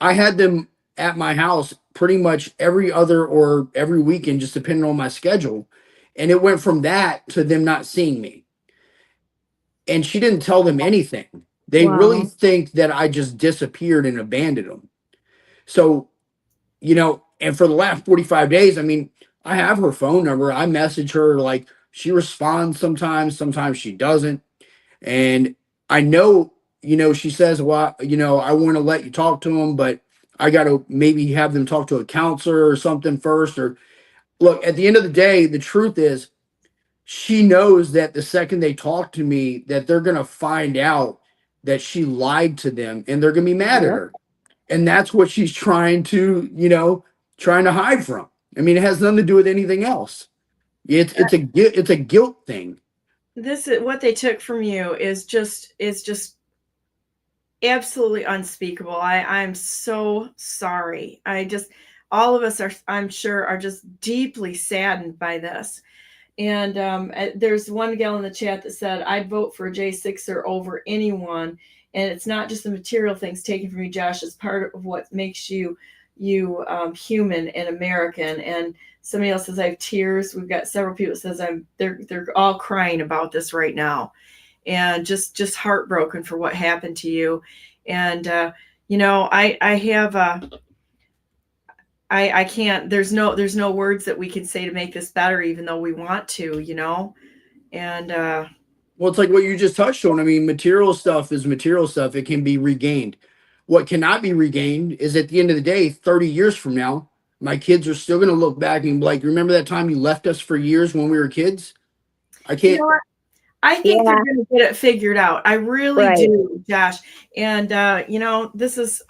S4: I had them at my house pretty much every other or every weekend, just depending on my schedule. And it went from that to them not seeing me. And she didn't tell them anything. They really think that I just disappeared and abandoned them. So, you know, and for the last 45 days, I mean, I have her phone number. I message her, like, she responds sometimes she doesn't. And I know, you know, she says, well, you know, I want to let you talk to them, but I got to maybe have them talk to a counselor or something first. Or look, at the end of the day, the truth is, she knows that the second they talk to me, that they're going to find out that she lied to them and they're going to be mad at her. And that's what she's trying to, you know, trying to hide from. I mean, it has nothing to do with anything else. It's a guilt thing.
S1: This is what they took from you is just absolutely unspeakable. I'm so sorry. All of us are, I'm sure, are just deeply saddened by this. And there's one gal in the chat that said, I'd vote for a J6er over anyone. And it's not just the material things taken from you, Josh. It's part of what makes you human and American. And somebody else says, I have tears. We've got several people that says they're all crying about this right now, and just heartbroken for what happened to you. And you know, I can't, there's no words that we can say to make this better, even though we want to, you know. And
S4: well, it's like what you just touched on. I mean, material stuff is material stuff. It can be regained. What cannot be regained is, at the end of the day, 30 years from now, my kids are still going to look back and be like, remember that time you left us for years when we were kids? I can't.
S1: You know what? I think they're going to get it figured out. I really do, Josh. And, you know,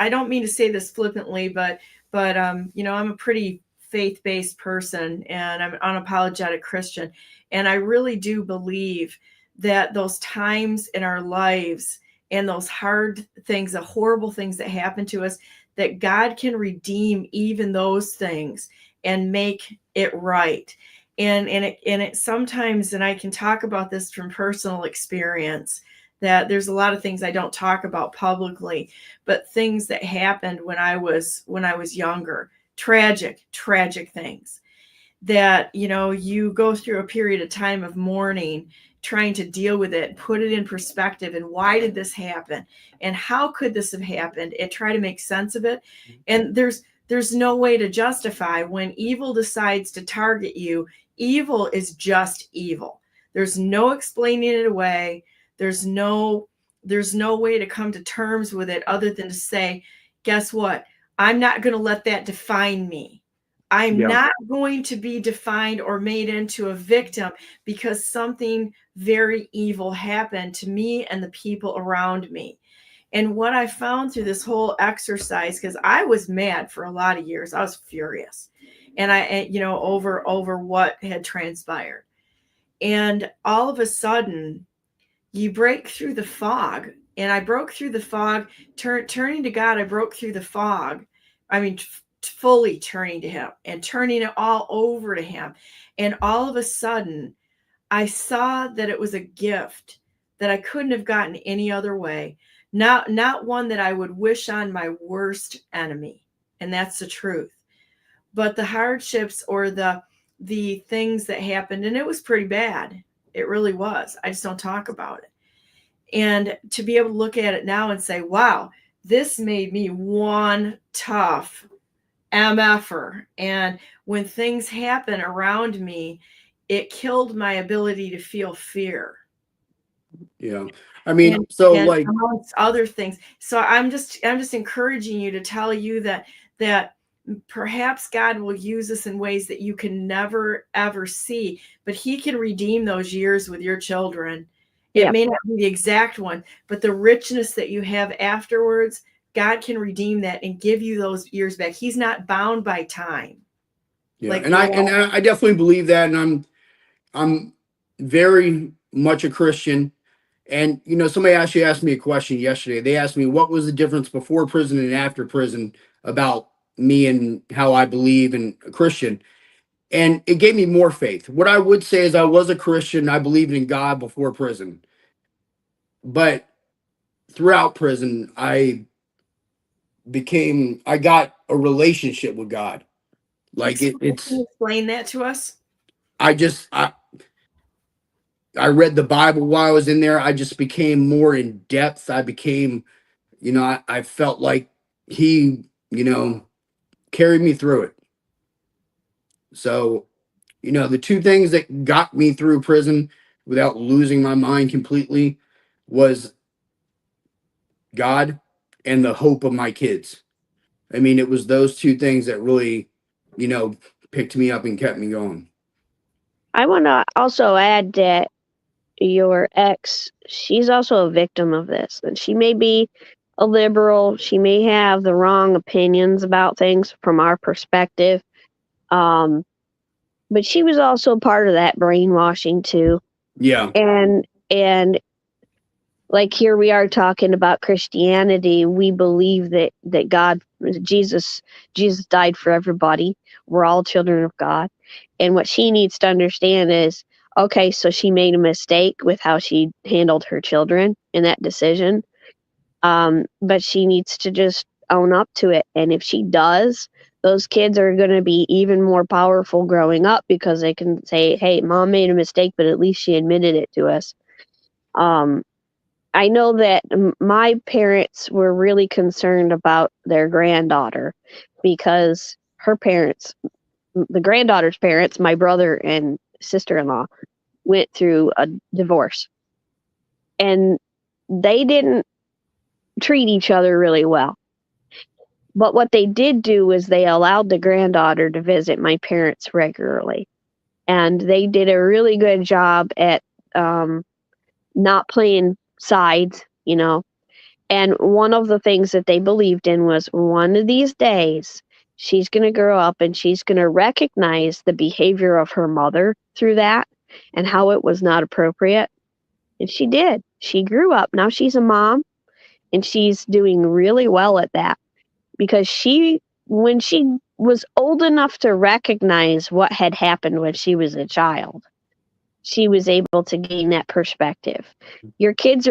S1: I don't mean to say this flippantly, but you know, I'm a pretty faith-based person, and I'm an unapologetic Christian. And I really do believe that those times in our lives and those hard things, the horrible things that happen to us, that God can redeem even those things and make it right. And it sometimes, and I can talk about this from personal experience, that there's a lot of things I don't talk about publicly, but things that happened when I was younger, tragic things that, you go through a period of time of mourning, trying to deal with it, put it in perspective, and why did this happen? And how could this have happened? And try to make sense of it. And there's no way to justify when evil decides to target you. Evil is just evil. There's no explaining it away. There's no way to come to terms with it other than to say, guess what? I'm not going to let that define me. I'm not going to be defined or made into a victim because something very evil happened to me and the people around me. And what I found through this whole exercise, because I was mad for a lot of years, I was furious, and over what had transpired. And all of a sudden, you break through the fog. And I broke through the fog, turning to God. I broke through the fog. I mean, fully turning to him and turning it all over to him. And all of a sudden, I saw that it was a gift that I couldn't have gotten any other way. Not one that I would wish on my worst enemy. And that's the truth. But the hardships or the things that happened, and it was pretty bad. It really was. I just don't talk about it. And to be able to look at it now and say, wow, this made me one tough MFer. And when things happen around me, it killed my ability to feel fear.
S4: Yeah. I mean, and
S1: amongst other things. So I'm just encouraging you to tell you that perhaps God will use us in ways that you can never, ever see, but he can redeem those years with your children. It may not be the exact one, but the richness that you have afterwards, God can redeem that and give you those years back. He's not bound by time.
S4: Yeah. And I definitely believe that. And I'm very much a Christian. And, somebody actually asked me a question yesterday. They asked me, what was the difference before prison and after prison about me and how I believe in a Christian? And it gave me more faith. What I would say is I was a Christian. I believed in God before prison. But throughout prison, I got a relationship with God. Like it's.
S1: Can you explain that to us?
S4: I read the Bible while I was in there. I just became more in depth. I became, I felt like he, carried me through it. So, the two things that got me through prison without losing my mind completely was God and the hope of my kids. I mean, it was those two things that really, picked me up and kept me going.
S3: I want to also add that your ex, she's also a victim of this. And she may be a liberal. She may have the wrong opinions about things from our perspective. But she was also part of that brainwashing too.
S4: Yeah.
S3: And like here we are talking about Christianity. We believe that God, Jesus died for everybody. We're all children of God. And what she needs to understand is, okay, so she made a mistake with how she handled her children in that decision. But she needs to just own up to it. And if she does, those kids are going to be even more powerful growing up because they can say, hey, mom made a mistake, but at least she admitted it to us. I know that my parents were really concerned about their granddaughter because her parents, the granddaughter's parents, my brother and sister-in-law, went through a divorce. And they didn't treat each other really well. But what they did do was they allowed the granddaughter to visit my parents regularly. And they did a really good job at not playing sides, And one of the things that they believed in was one of these days, she's going to grow up and she's going to recognize the behavior of her mother through that and how it was not appropriate. And she did. She grew up. Now she's a mom and she's doing really well at that because when she was old enough to recognize what had happened when she was a child, she was able to gain that perspective. Your kids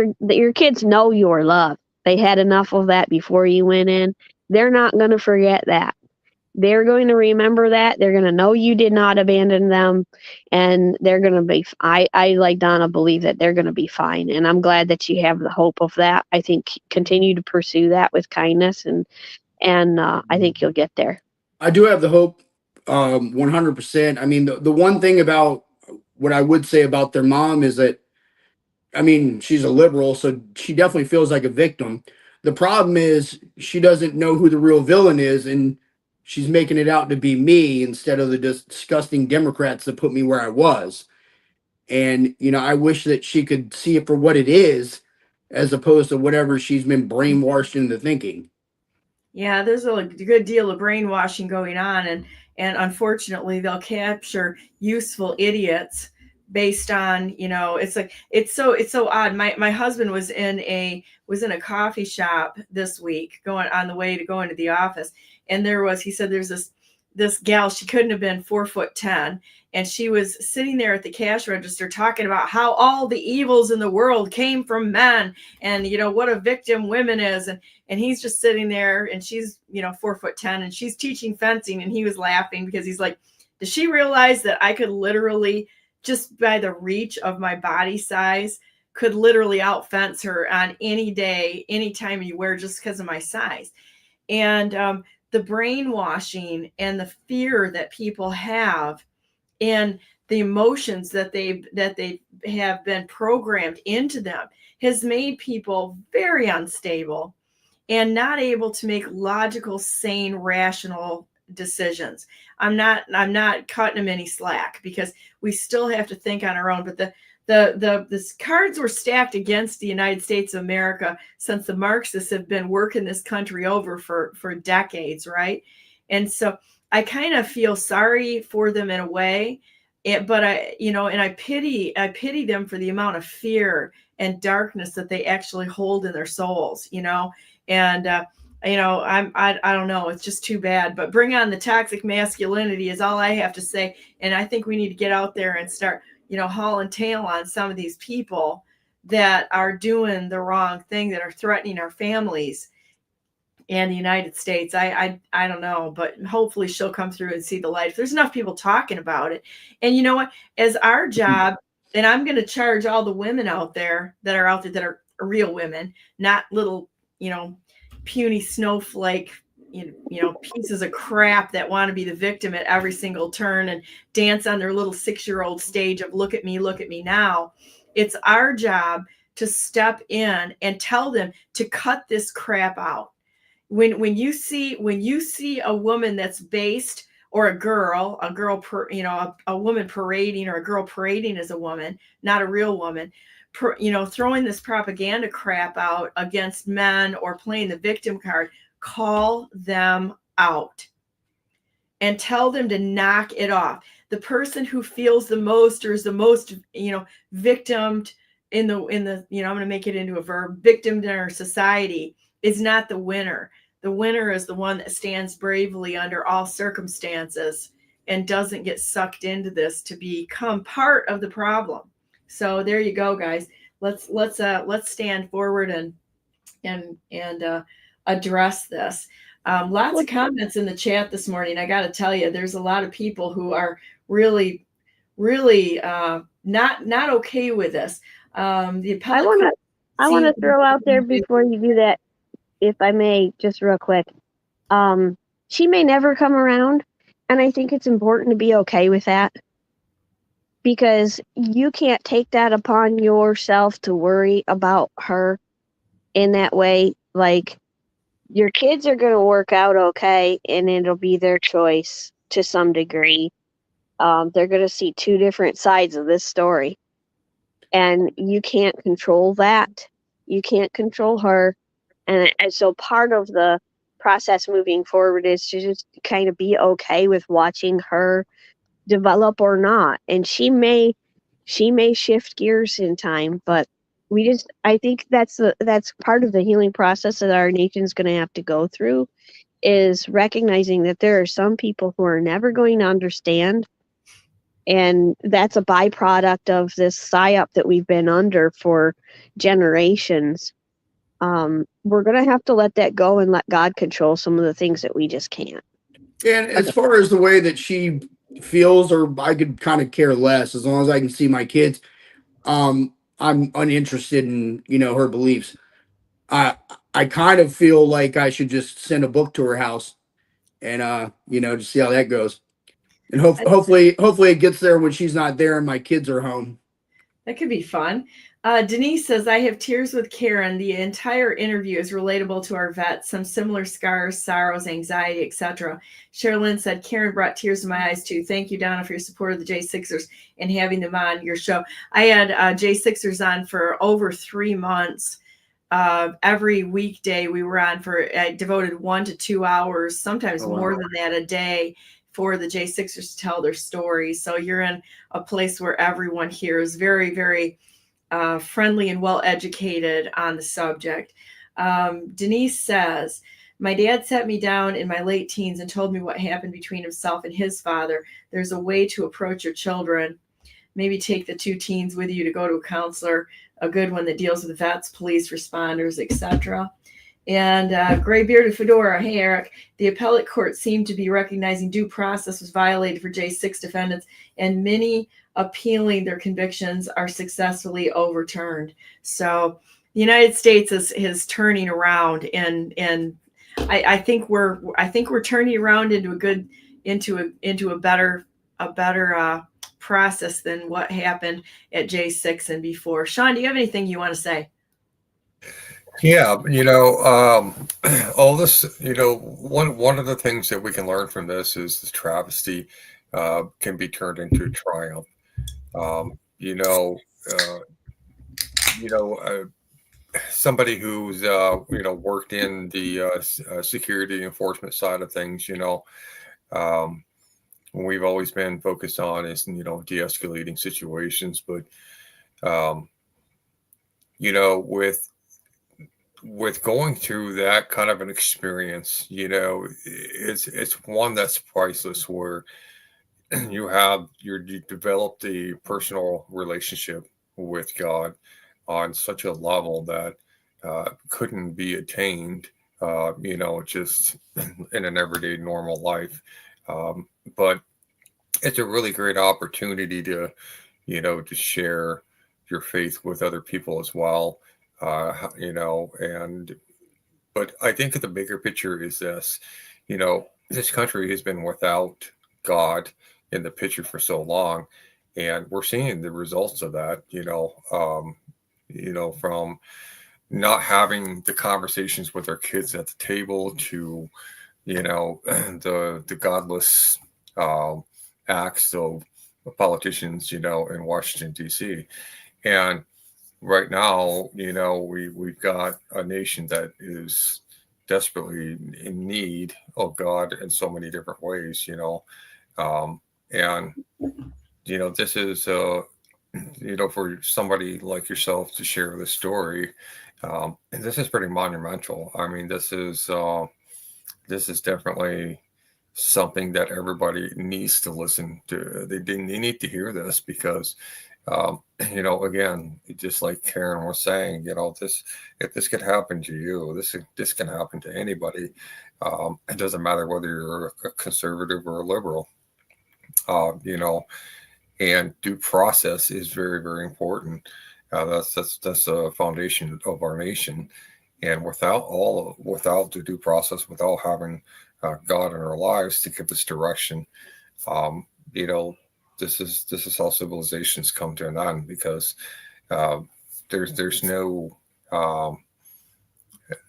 S3: know your love. They had enough of that before you went in. They're not going to forget that. they're going to remember that. They're going to know you did not abandon them, and they're going to be, I like Donna, believe that they're going to be fine. And I'm glad that you have the hope of that. I think continue to pursue that with kindness, and I think you'll get there.
S4: I do have the hope, 100%. I mean, the one thing about what I would say about their mom is that, I mean, she's a liberal, so she definitely feels like a victim. The problem is she doesn't know who the real villain is, and she's making it out to be me instead of the disgusting Democrats that put me where I was. And, you know, I wish that she could see it for what it is, as opposed to whatever she's been brainwashed into thinking.
S1: Yeah, there's a good deal of brainwashing going on, and unfortunately they'll capture useful idiots based on, you know, it's like it's so odd. My husband was in a coffee shop this week going on the way to go into the office, and he said there's this gal, she couldn't have been 4'10", and she was sitting there at the cash register talking about how all the evils in the world came from men, and you know what a victim women is, and he's just sitting there, and she's, you know, 4'10", and she's teaching fencing, and he was laughing because he's like, does she realize that I could literally, just by the reach of my body size, could literally out fence her on any day, any time you wear, just because of my size. And the brainwashing and the fear that people have, and the emotions that they have been programmed into them, has made people very unstable and not able to make logical, sane, rational decisions. I'm not cutting them any slack, because we still have to think on our own. But the cards were stacked against the United States of America since the Marxists have been working this country over for decades, right? And so I kind of feel sorry for them in a way, but I pity them for the amount of fear and darkness that they actually hold in their souls, you know. And I don't know, it's just too bad. But bring on the toxic masculinity is all I have to say. And I think we need to get out there and start, you know, hauling tail on some of these people that are doing the wrong thing, that are threatening our families and the United States. I don't know, but hopefully she'll come through and see the light. If there's enough people talking about it. And you know what, as our job, and I'm going to charge all the women out there that are real women, not little, you know, puny snowflake, you know, pieces of crap that want to be the victim at every single turn and dance on their little 6-year-old stage of look at me now. It's our job to step in and tell them to cut this crap out. When you see a woman that's based, or a woman parading, or a girl parading as a woman, not a real woman, throwing this propaganda crap out against men or playing the victim card, call them out and tell them to knock it off. The person who feels the most, or is the most, victimed in the, I'm going to make it into a verb, victimed in our society, is not the winner. The winner is the one that stands bravely under all circumstances and doesn't get sucked into this to become part of the problem. So there you go, guys. Let's stand forward and address this. Lots of comments in the chat this morning. I got to tell you, there's a lot of people who are really not okay with this. I
S3: want to throw out there before you do that, if I may, just real quick. She may never come around, and I think it's important to be okay with that, because you can't take that upon yourself to worry about her in that way. Like, your kids are going to work out okay, and it'll be their choice to some degree. They're going to see two different sides of this story, and you can't control that. You can't control her. And so part of the process moving forward is to just kind of be okay with watching her develop or not. And she may shift gears in time, but I think that's part of the healing process that our nation's going to have to go through, is recognizing that there are some people who are never going to understand. And that's a byproduct of this psyop that we've been under for generations. We're going to have to let that go and let God control some of the things that we just can't.
S4: And as far as the way that she feels, or I could kind of care less as long as I can see my kids. I'm uninterested in, her beliefs. I I kind of feel like I should just send a book to her house and just see how that goes. And hopefully it gets there when she's not there and my kids are home.
S1: That could be fun. Denise says, I have tears with Karen. The entire interview is relatable to our vets, some similar scars, sorrows, anxiety, etc. Sherilyn said, Karen brought tears to my eyes too. Thank you, Donna, for your support of the J6ers and having them on your show. I had J6ers on for over 3 months. Every weekday we were on I devoted 1 to 2 hours, sometimes more than that a day, for the J6ers to tell their stories. So you're in a place where everyone here is very, very friendly and well educated on the subject. Denise says, my dad sat me down in my late teens and told me what happened between himself and his father. There's a way to approach your children. Maybe take the 2 teens with you to go to a counselor, a good one that deals with vets, police responders, etc. And Gray Bearded Fedora, hey, Eric, the appellate court seemed to be recognizing due process was violated for J6 defendants, and many appealing their convictions are successfully overturned. So the United States is turning around, and I think we're turning around into a better process than what happened at J6 and before. Shawn, do you have anything you want to say?
S2: Yeah, all this, one of the things that we can learn from this is the travesty can be turned into triumph. Somebody who's worked in the security enforcement side of things, we've always been focused on is de-escalating situations, but with going through that kind of an experience, it's one that's priceless, where you developed a personal relationship with God on such a level that couldn't be attained, just in an everyday normal life. But it's a really great opportunity to share your faith with other people as well. But I think the bigger picture is this, this country has been without God in the picture for so long, and we're seeing the results of that, from not having the conversations with our kids at the table to, the godless acts of politicians, in Washington, D.C. And right now, we've got a nation that is desperately in need of God in so many different ways, and this is for somebody like yourself to share this story, and this is pretty monumental. I mean, this is definitely something that everybody needs to listen to. They need to hear this, because again, just like Karen was saying, if this could happen to you, this can happen to anybody. It doesn't matter whether you're a conservative or a liberal. And due process is very, very important. That's the foundation of our nation. And without the due process, without having God in our lives to give us direction, this is how civilizations come to an end, because there's no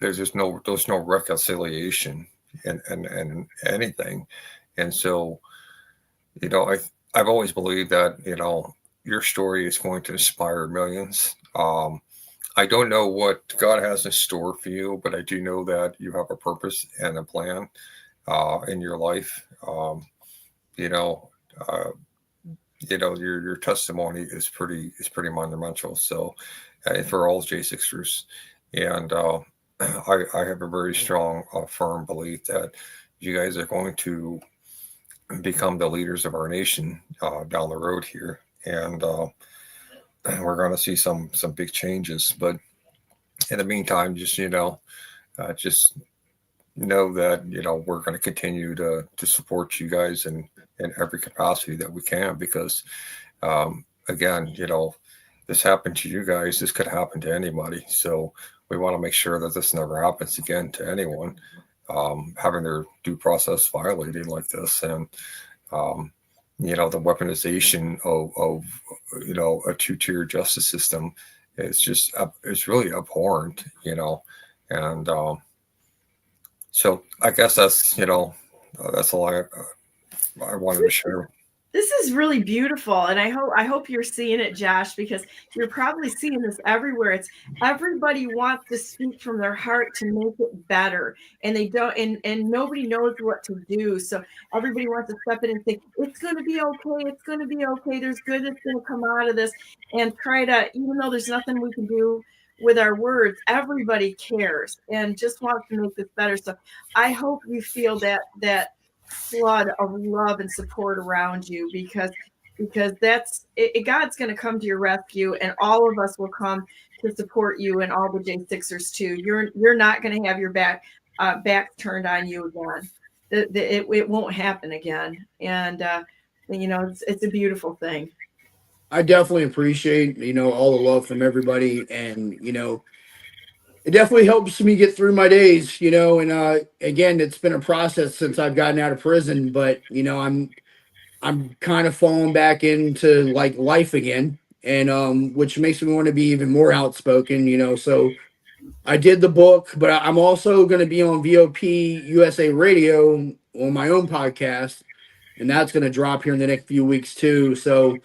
S2: reconciliation in anything. And so I've always believed that your story is going to inspire millions. I don't know what God has in store for you, but I do know that you have a purpose and a plan in your life. Your testimony is pretty monumental. So for all J6ers, and I have a very strong, firm belief that you guys are going to become the leaders of our nation down the road here, and we're going to see some big changes. But in the meantime, just know that, we're going to continue to support you guys in every capacity that we can, because again, this happened to you guys, this could happen to anybody. So we want to make sure that this never happens again to anyone having their due process violated like this. And the weaponization of a two-tier justice system is just it's really abhorrent, and so I guess that's all I wanted to share.
S1: This is really beautiful, and I hope you're seeing it, Josh, because you're probably seeing this everywhere. It's everybody wants to speak from their heart to make it better, and they don't, and nobody knows what to do. So everybody wants to step in and say, it's going to be okay, it's going to be okay, there's good that's going to come out of this, and try to, even though there's nothing we can do with our words, everybody cares and just wants to make this better. So I hope you feel that flood of love and support around you, because that's it. God's going to come to your rescue, and all of us will come to support you, and all the J6ers too. You're not going to have your back turned on you again. It won't happen again, and it's a beautiful thing.
S4: I definitely appreciate all the love from everybody, and it definitely helps me get through my days, and again, it's been a process since I've gotten out of prison, but I'm kind of falling back into like life again, and which makes me want to be even more outspoken, so I did the book, but I'm also going to be on VOP USA Radio on my own podcast, and that's going to drop here in the next few weeks too. So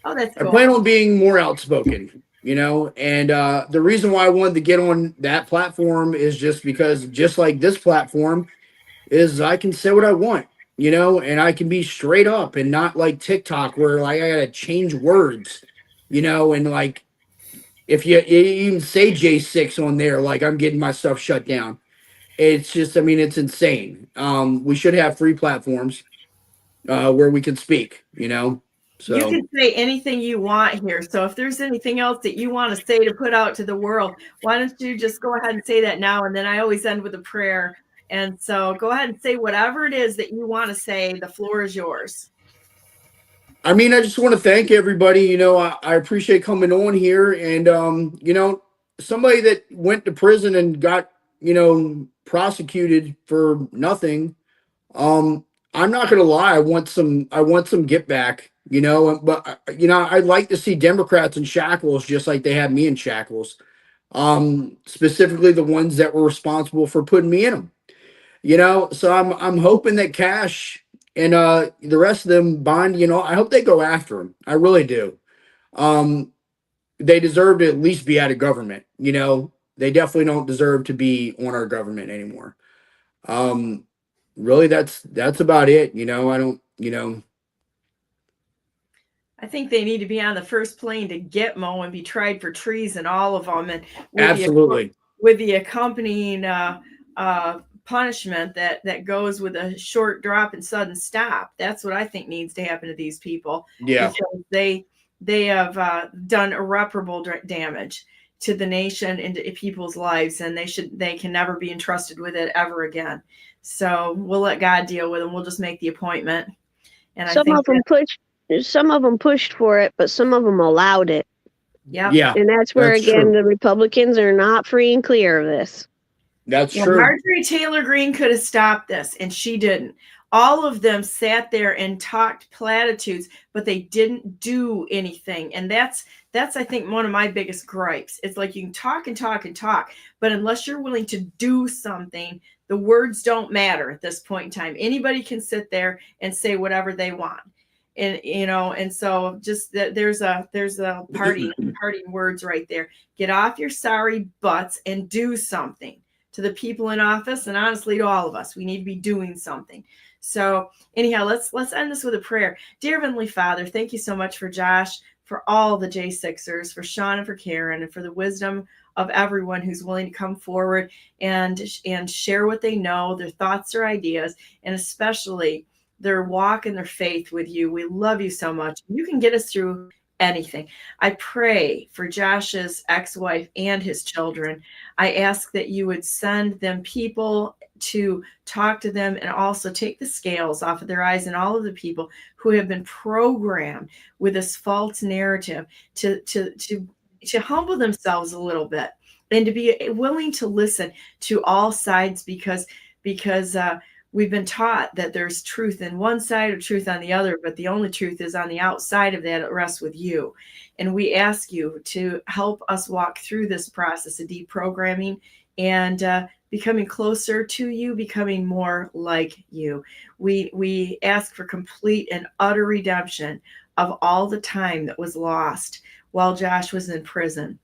S1: that's cool.
S4: I plan on being more outspoken, and the reason why I wanted to get on that platform is just because, just like this platform, is I can say what I want, and I can be straight up and not like TikTok where like I gotta change words, and like if you even say J6 on there, like I'm getting my stuff shut down. It's just, it's insane. We should have free platforms where we can speak, So
S1: you can say anything you want here. So if there's anything else that you want to say to put out to the world, why don't you just go ahead and say that now? And then I always end with a prayer. And so go ahead and say whatever it is that you want to say. The floor is yours.
S4: I just want to thank everybody. I appreciate coming on here, and somebody that went to prison and got prosecuted for nothing. I'm not gonna lie. I want some get back. But I'd like to see Democrats in shackles, just like they had me in shackles. Specifically the ones that were responsible for putting me in them. So I'm hoping that Cash and the rest of them bond. I hope they go after him. I really do. They deserve to at least be out of government. They definitely don't deserve to be on our government anymore. Really, that's about it. I don't.
S1: I think they need to be on the first plane to Gitmo and be tried for treason, all of them, and
S4: absolutely
S1: with the accompanying punishment that goes with a short drop and sudden stop. That's what I think needs to happen to these people.
S4: Yeah,
S1: because they have done irreparable damage to the nation and to people's lives, and they can never be entrusted with it ever again. So we'll let God deal with them. We'll just make the appointment. And
S3: some of them pushed for it, but some of them allowed it.
S1: Yeah.
S3: And that's where, again, the Republicans are not free and clear of this.
S4: That's true.
S1: Marjorie Taylor Greene could have stopped this, and she didn't. All of them sat there and talked platitudes, but they didn't do anything. And that's I think one of my biggest gripes. It's like you can talk and talk and talk, but unless you're willing to do something, the words don't matter at this point in time. Anybody can sit there and say whatever they want. And and so just there's a parting words right there. Get off your sorry butts and do something. To the people in office, and honestly to all of us, we need to be doing something. So anyhow, let's end this with a prayer. Dear Heavenly Father, thank you so much for Josh, for all the J6ers, for Shawn and for Karen, and for the wisdom of everyone who's willing to come forward and share what they know, their thoughts or ideas, and especially their walk and their faith with you. We love you so much. You can get us through anything. I pray for Josh's ex-wife and his children. I ask that you would send them people to talk to them and also take the scales off of their eyes, and all of the people who have been programmed with this false narrative to humble themselves a little bit and to be willing to listen to all sides, because we've been taught that there's truth in one side or truth on the other, but the only truth is on the outside of that. It rests with you. And we ask you to help us walk through this process of deprogramming and becoming closer to you, becoming more like you. We ask for complete and utter redemption of all the time that was lost while Josh was in prison,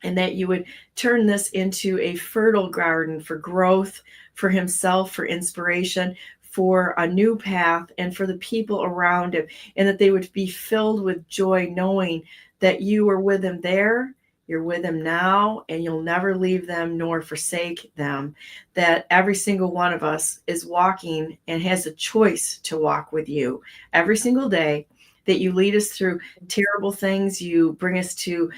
S1: and that you would turn this into a fertile garden for growth, for himself, for inspiration, for a new path, and for the people around him, and that they would be filled with joy knowing that you were with him there, you're with him now, and you'll never leave them nor forsake them, that every single one of us is walking and has a choice to walk with you every single day, that you lead us through terrible things, you bring us to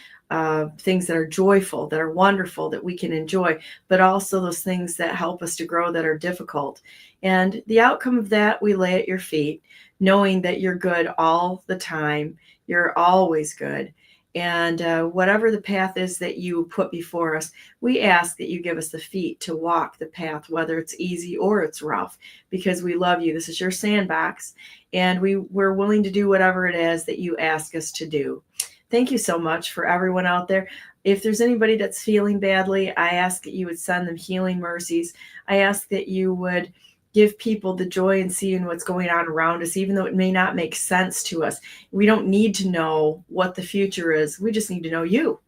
S1: things that are joyful, that are wonderful, that we can enjoy, but also those things that help us to grow that are difficult. And the outcome of that we lay at your feet, knowing that you're good all the time. You're always good. And whatever the path is that you put before us, we ask that you give us the feet to walk the path, whether it's easy or it's rough, because we love you. This is your sandbox, and we're willing to do whatever it is that you ask us to do. Thank you so much for everyone out there. If there's anybody that's feeling badly, I ask that you would send them healing mercies. I ask that you would give people the joy in seeing what's going on around us, even though it may not make sense to us. We don't need to know what the future is. We just need to know you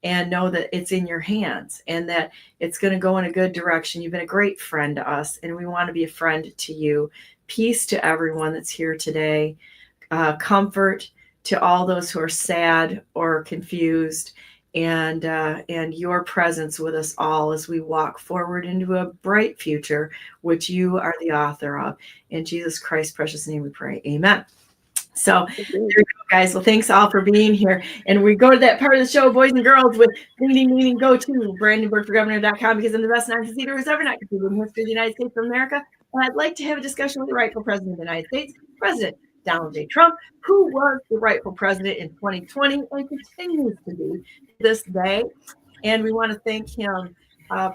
S1: and know that it's in your hands and that it's going to go in a good direction. You've been a great friend to us, and we want to be a friend to you. Peace to everyone that's here today. Comfort to all those who are sad or confused, and your presence with us all as we walk forward into a bright future, which you are the author of. In Jesus Christ's precious name we pray. Amen. So there you go, guys. Well, thanks all for being here. And we go to that part of the show, boys and girls, with meeting, go to BrandenburgForGovernor.com, because I'm the best non-conceder who's ever not conceded in the history of the United States of America. And I'd like to have a discussion with the rightful president of the United States, President Donald J. Trump, who was the rightful president in 2020 and continues to be this day. And we want to thank him,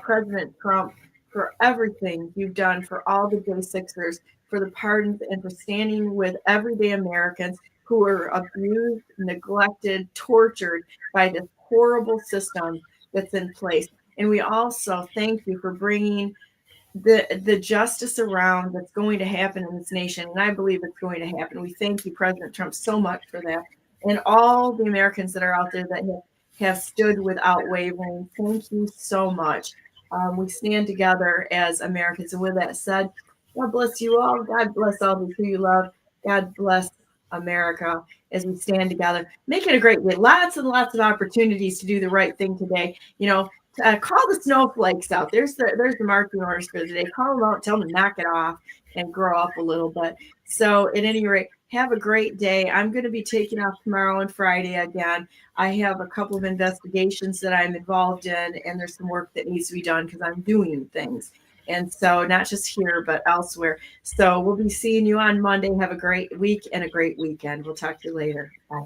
S1: President Trump, for everything you've done for all the J6ers, for the pardons, and for standing with everyday Americans who are abused, neglected, tortured by this horrible system that's in place. And we also thank you for bringing the justice around that's going to happen in this nation. And I believe it's going to happen. We thank you, President Trump, so much for that. And all the Americans that are out there that have stood without wavering, thank you so much. We stand together as Americans. And with that said, God bless you all. God bless all of who you love. God bless America as we stand together. Make it a great day. Lots and lots of opportunities to do the right thing today. You know, call the snowflakes out. There's the marching orders for the day. Call them out, tell them to knock it off and grow up a little bit. So at any rate, have a great day. I'm going to be taking off tomorrow and Friday again. I have a couple of investigations that I'm involved in, and there's some work that needs to be done because I'm doing things. And so not just here, but elsewhere. So we'll be seeing you on Monday. Have a great week and a great weekend. We'll talk to you later. Bye.